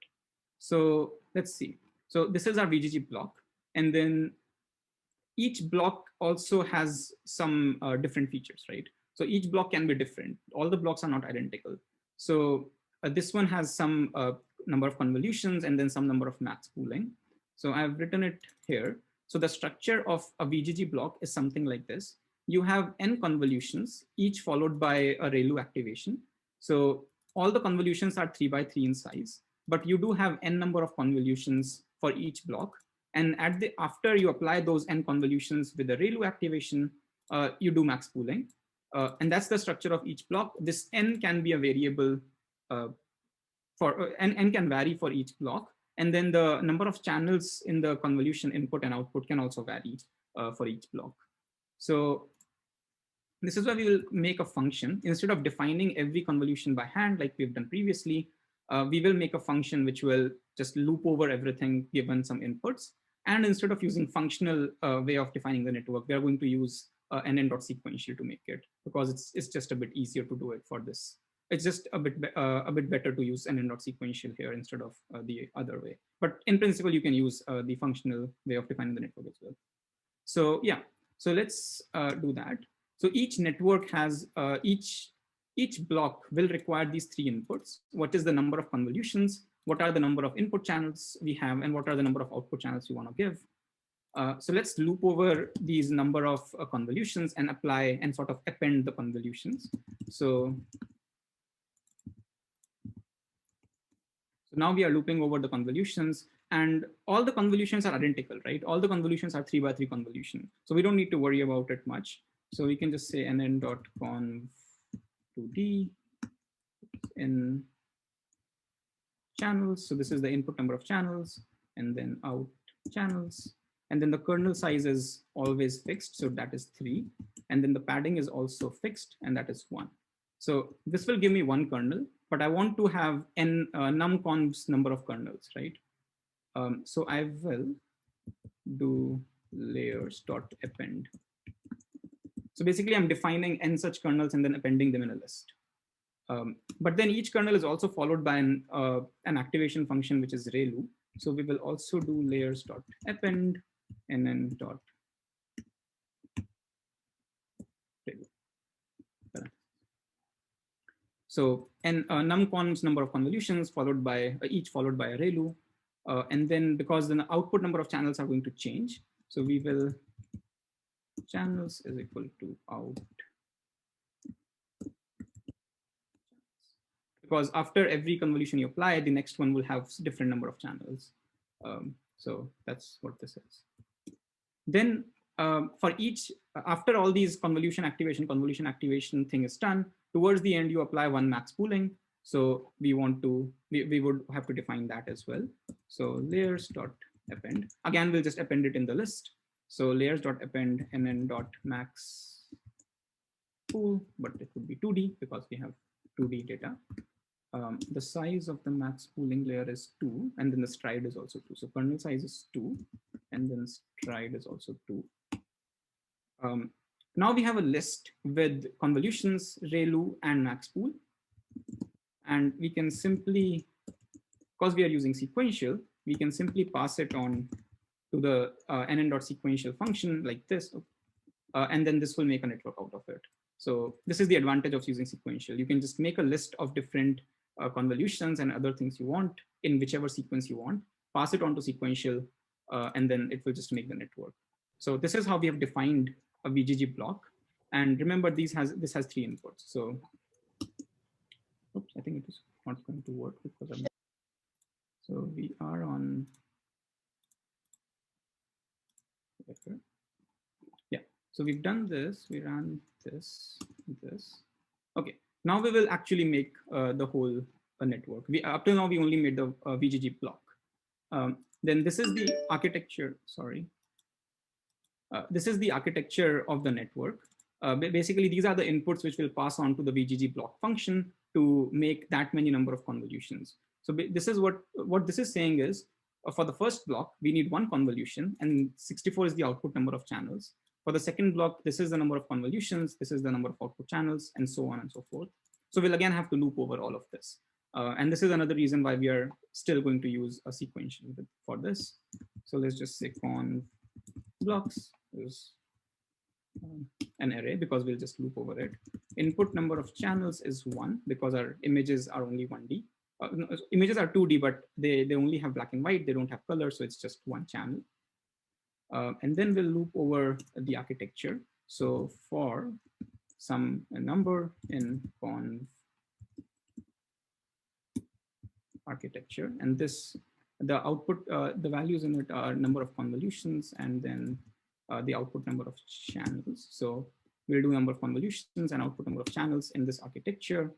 So let's see. So this is our Vgg block. And then each block also has some different features, right? So each block can be different. All the blocks are not identical. So this one has some number of convolutions and then some number of max pooling. So I've written it here. So the structure of a Vgg block is something like this. You have n convolutions, each followed by a ReLU activation. So all the convolutions are 3 by 3 in size, but you do have n number of convolutions for each block. And after you apply those n convolutions with the ReLU activation, you do max pooling. And that's the structure of each block. This n can be a variable n can vary for each block. And then the number of channels in the convolution input and output can also vary for each block. So this is why we will make a function. Instead of defining every convolution by hand like we've done previously, we will make a function which will just loop over everything given some inputs. And instead of using functional way of defining the network, we are going to use nn.sequential to make it, because it's just a bit easier to do it for this. It's just a bit better to use nn.sequential here instead of the other way. But in principle, you can use the functional way of defining the network as well. So yeah, so let's do that. So each network has, each block will require these 3 inputs. What is the number of convolutions? What are the number of input channels we have? And what are the number of output channels you want to give? So let's loop over these number of convolutions and apply and sort of append the convolutions. So now we are looping over the convolutions, and all the convolutions are identical, right? All the convolutions are 3 by 3 convolution. So we don't need to worry about it much. So we can just say nn.conv2d in channels. So this is the input number of channels, and then out channels. And then the kernel size is always fixed, so that is 3. And then the padding is also fixed, and that is 1. So this will give me 1 kernel, but I want to have n numconvs number of kernels, right? So I will do layers.append. So basically, I'm defining n such kernels and then appending them in a list. But then each kernel is also followed by an activation function, which is ReLU. So we will also do layers.append and then dot ReLU. So and numconvs number of convolutions followed by each followed by a ReLU. And then because the output number of channels are going to change, so we will channels is equal to out. Because after every convolution you apply, the next one will have different number of channels. So that's what this is. Then for each, after all these convolution activation thing is done, towards the end you apply 1 max pooling. So we want to, we would have to define that as well. So layers.append. Again, we'll just append it in the list. So layers.append and then dot max pool, but it would be 2D because we have 2D data. The size of the max pooling layer is 2, and then the stride is also 2. So kernel size is 2, and then stride is also 2. Now we have a list with convolutions, ReLU, and max pool. And we can simply, because we are using sequential, we can simply pass it on to the nn.sequential function like this. And then this will make a network out of it. So this is the advantage of using sequential. You can just make a list of different convolutions and other things you want in whichever sequence you want, pass it on to sequential, and then it will just make the network. So this is how we have defined a Vgg block. And remember, this has 3 inputs. So oops, I think it is not going to work because I'm. So we are on. Yeah. So we've done this. We ran this. Okay. Now we will actually make the whole network. Up till now we only made the Vgg block. Then this is the architecture. Sorry. This is the architecture of the network. Basically, these are the inputs which will pass on to the Vgg block function to make that many number of convolutions. So this is what this is saying is, for the first block, we need one convolution, and 64 is the output number of channels. For the second block, this is the number of convolutions, this is the number of output channels, and so on and so forth. So we'll again have to loop over all of this. And this is another reason why we are still going to use a sequential for this. So let's just say conv blocks is an array, because we'll just loop over it. Input number of channels is 1, because our images are only 1D. No, images are 2D, but they only have black and white. They don't have color, so it's just one channel. And then we'll loop over the architecture. So for some number in conv architecture, and this, the output, the values in it are number of convolutions, and then the output number of channels. So we'll do number of convolutions and output number of channels in this architecture.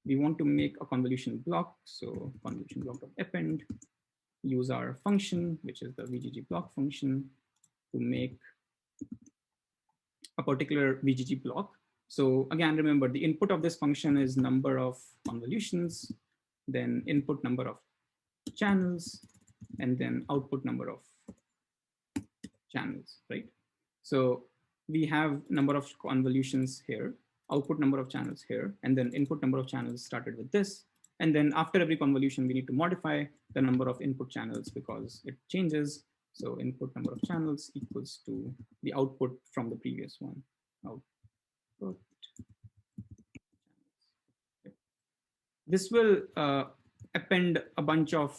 We want to make a convolution block. So convolution block of append, use our function, which is the Vgg block function, to make a particular Vgg block. So again, remember the input of this function is number of convolutions, then input number of channels, and then output number of channels, right? So we have number of convolutions here, output number of channels here, and then input number of channels started with this. And then after every convolution, we need to modify the number of input channels because it changes. So input number of channels equals to the output from the previous one. Output. This will append a bunch of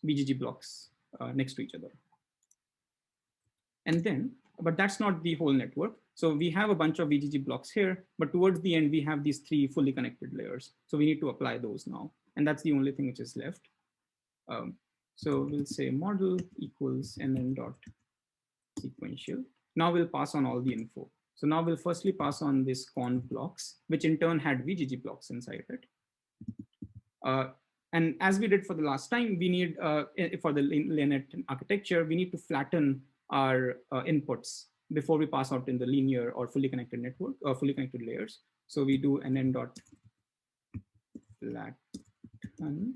Vgg blocks next to each other. And then, but that's not the whole network. So we have a bunch of Vgg blocks here, but towards the end, we have these 3 fully connected layers. So we need to apply those now. And that's the only thing which is left. So we'll say model equals nn dot sequential. Now we'll pass on all the info. So now we'll firstly pass on this conv blocks, which in turn had Vgg blocks inside it. And as we did for the last time, we need, for the LeNet architecture, we need to flatten our inputs before we pass out in the linear or fully connected network or fully connected layers. So we do nn dot flatten.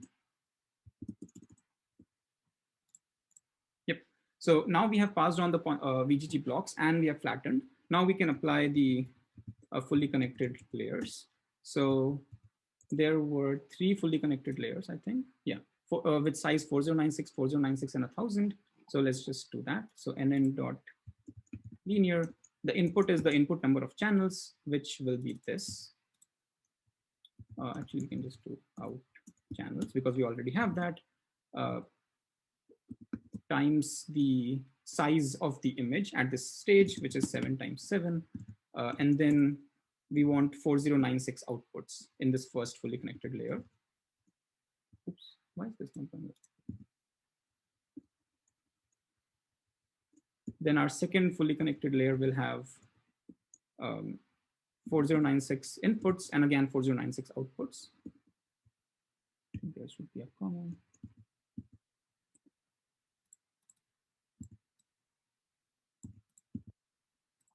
Yep. So now we have passed on the Vgg blocks and we have flattened. Now we can apply the fully connected layers. So there were 3 fully connected layers, I think. Yeah, with size 4096, 4096, and 1000. So let's just do that. So nn dot linear. The input is the input number of channels, which will be this. Actually, we can just do out channels because we already have that. Times the size of the image at this stage, which is 7 times 7. And then we want 4096 outputs in this first fully connected layer. Oops, why is this not going? Then our second fully connected layer will have 4096 inputs and again 4096 outputs. There should be a comma.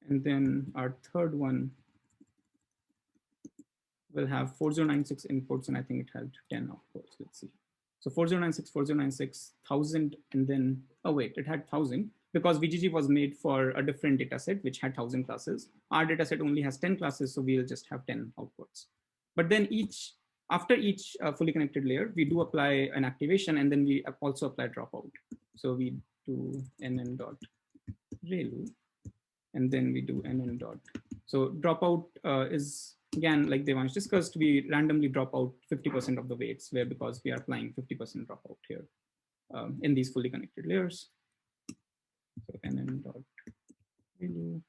And then our third one will have 4096 inputs, and I think it had 10 outputs. Let's see. So 4096, 4096, 1000, and then, oh wait, it had 1000 because Vgg was made for a different dataset, which had 1000 classes. Our dataset only has 10 classes, so we'll just have 10 outputs. But then after each fully connected layer, we do apply an activation, and then we also apply dropout. So we do nn dot relu, and then we do nn dot. So dropout is, again, like Devansh discussed, we randomly drop out 50% of the weights, where because we are applying 50% dropout here in these fully connected layers. So nn dot relu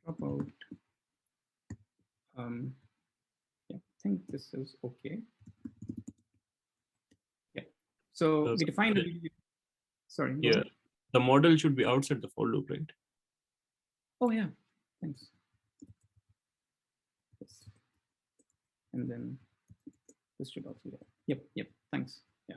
dropout. Yeah, I think this is okay. Yeah. So we define the Vgg. Sorry. Yeah. The model should be outside the for loop, right? Oh yeah, thanks. Yes. And then this should also, yep, thanks. Yeah.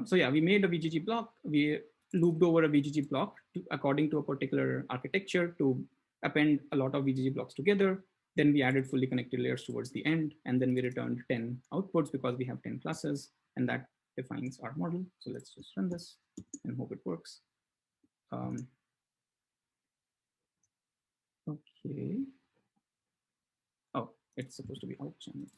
So yeah, we made a Vgg block. We looped over a VGG block according to a particular architecture to append a lot of VGG blocks together. Then we added fully connected layers towards the end, and then we returned 10 outputs because we have 10 classes, and that defines our model. So let's just run this and hope it works. Okay. Oh, it's supposed to be out channels.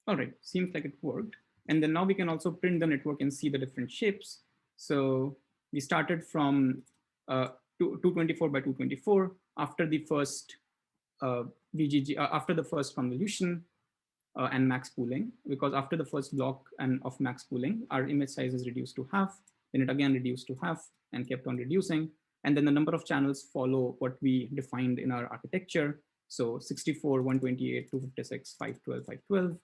All right, seems like it worked. And then now we can also print the network and see the different shapes. So we started from 224 by 224 after the first VGG, after the first convolution and max pooling, because after the first block and of max pooling, our image size is reduced to half, then it again reduced to half and kept on reducing. And then the number of channels follow what we defined in our architecture. So 64, 128, 256, 512, 512.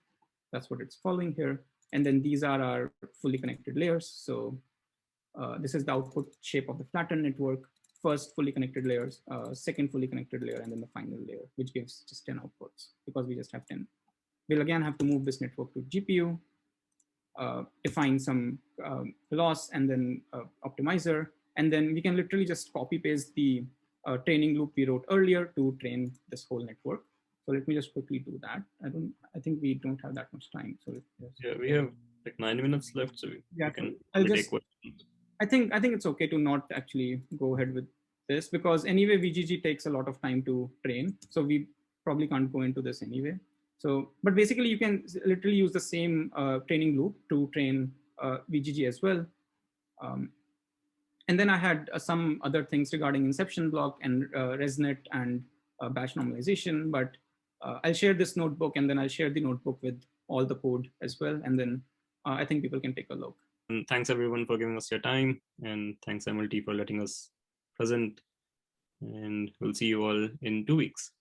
That's what it's following here. And then these are our fully connected layers. So this is the output shape of the flattened network. First fully connected layers, second fully connected layer, and then the final layer, which gives just 10 outputs because we just have 10. We'll again have to move this network to GPU, define some loss and then optimizer. And then we can literally just copy paste the training loop we wrote earlier to train this whole network. So let me just quickly do that. I think we don't have that much time. So yeah, we have like 9 minutes left, so we can take questions. I think it's okay to not actually go ahead with this because anyway, VGG takes a lot of time to train. So we probably can't go into this anyway. So, but basically you can literally use the same training loop to train VGG as well. And then I had some other things regarding inception block and ResNet and batch normalization, but I'll share this notebook and then I'll share the notebook with all the code as well. And then I think people can take a look. And thanks everyone for giving us your time, and thanks MLT for letting us present, and we'll see you all in 2 weeks.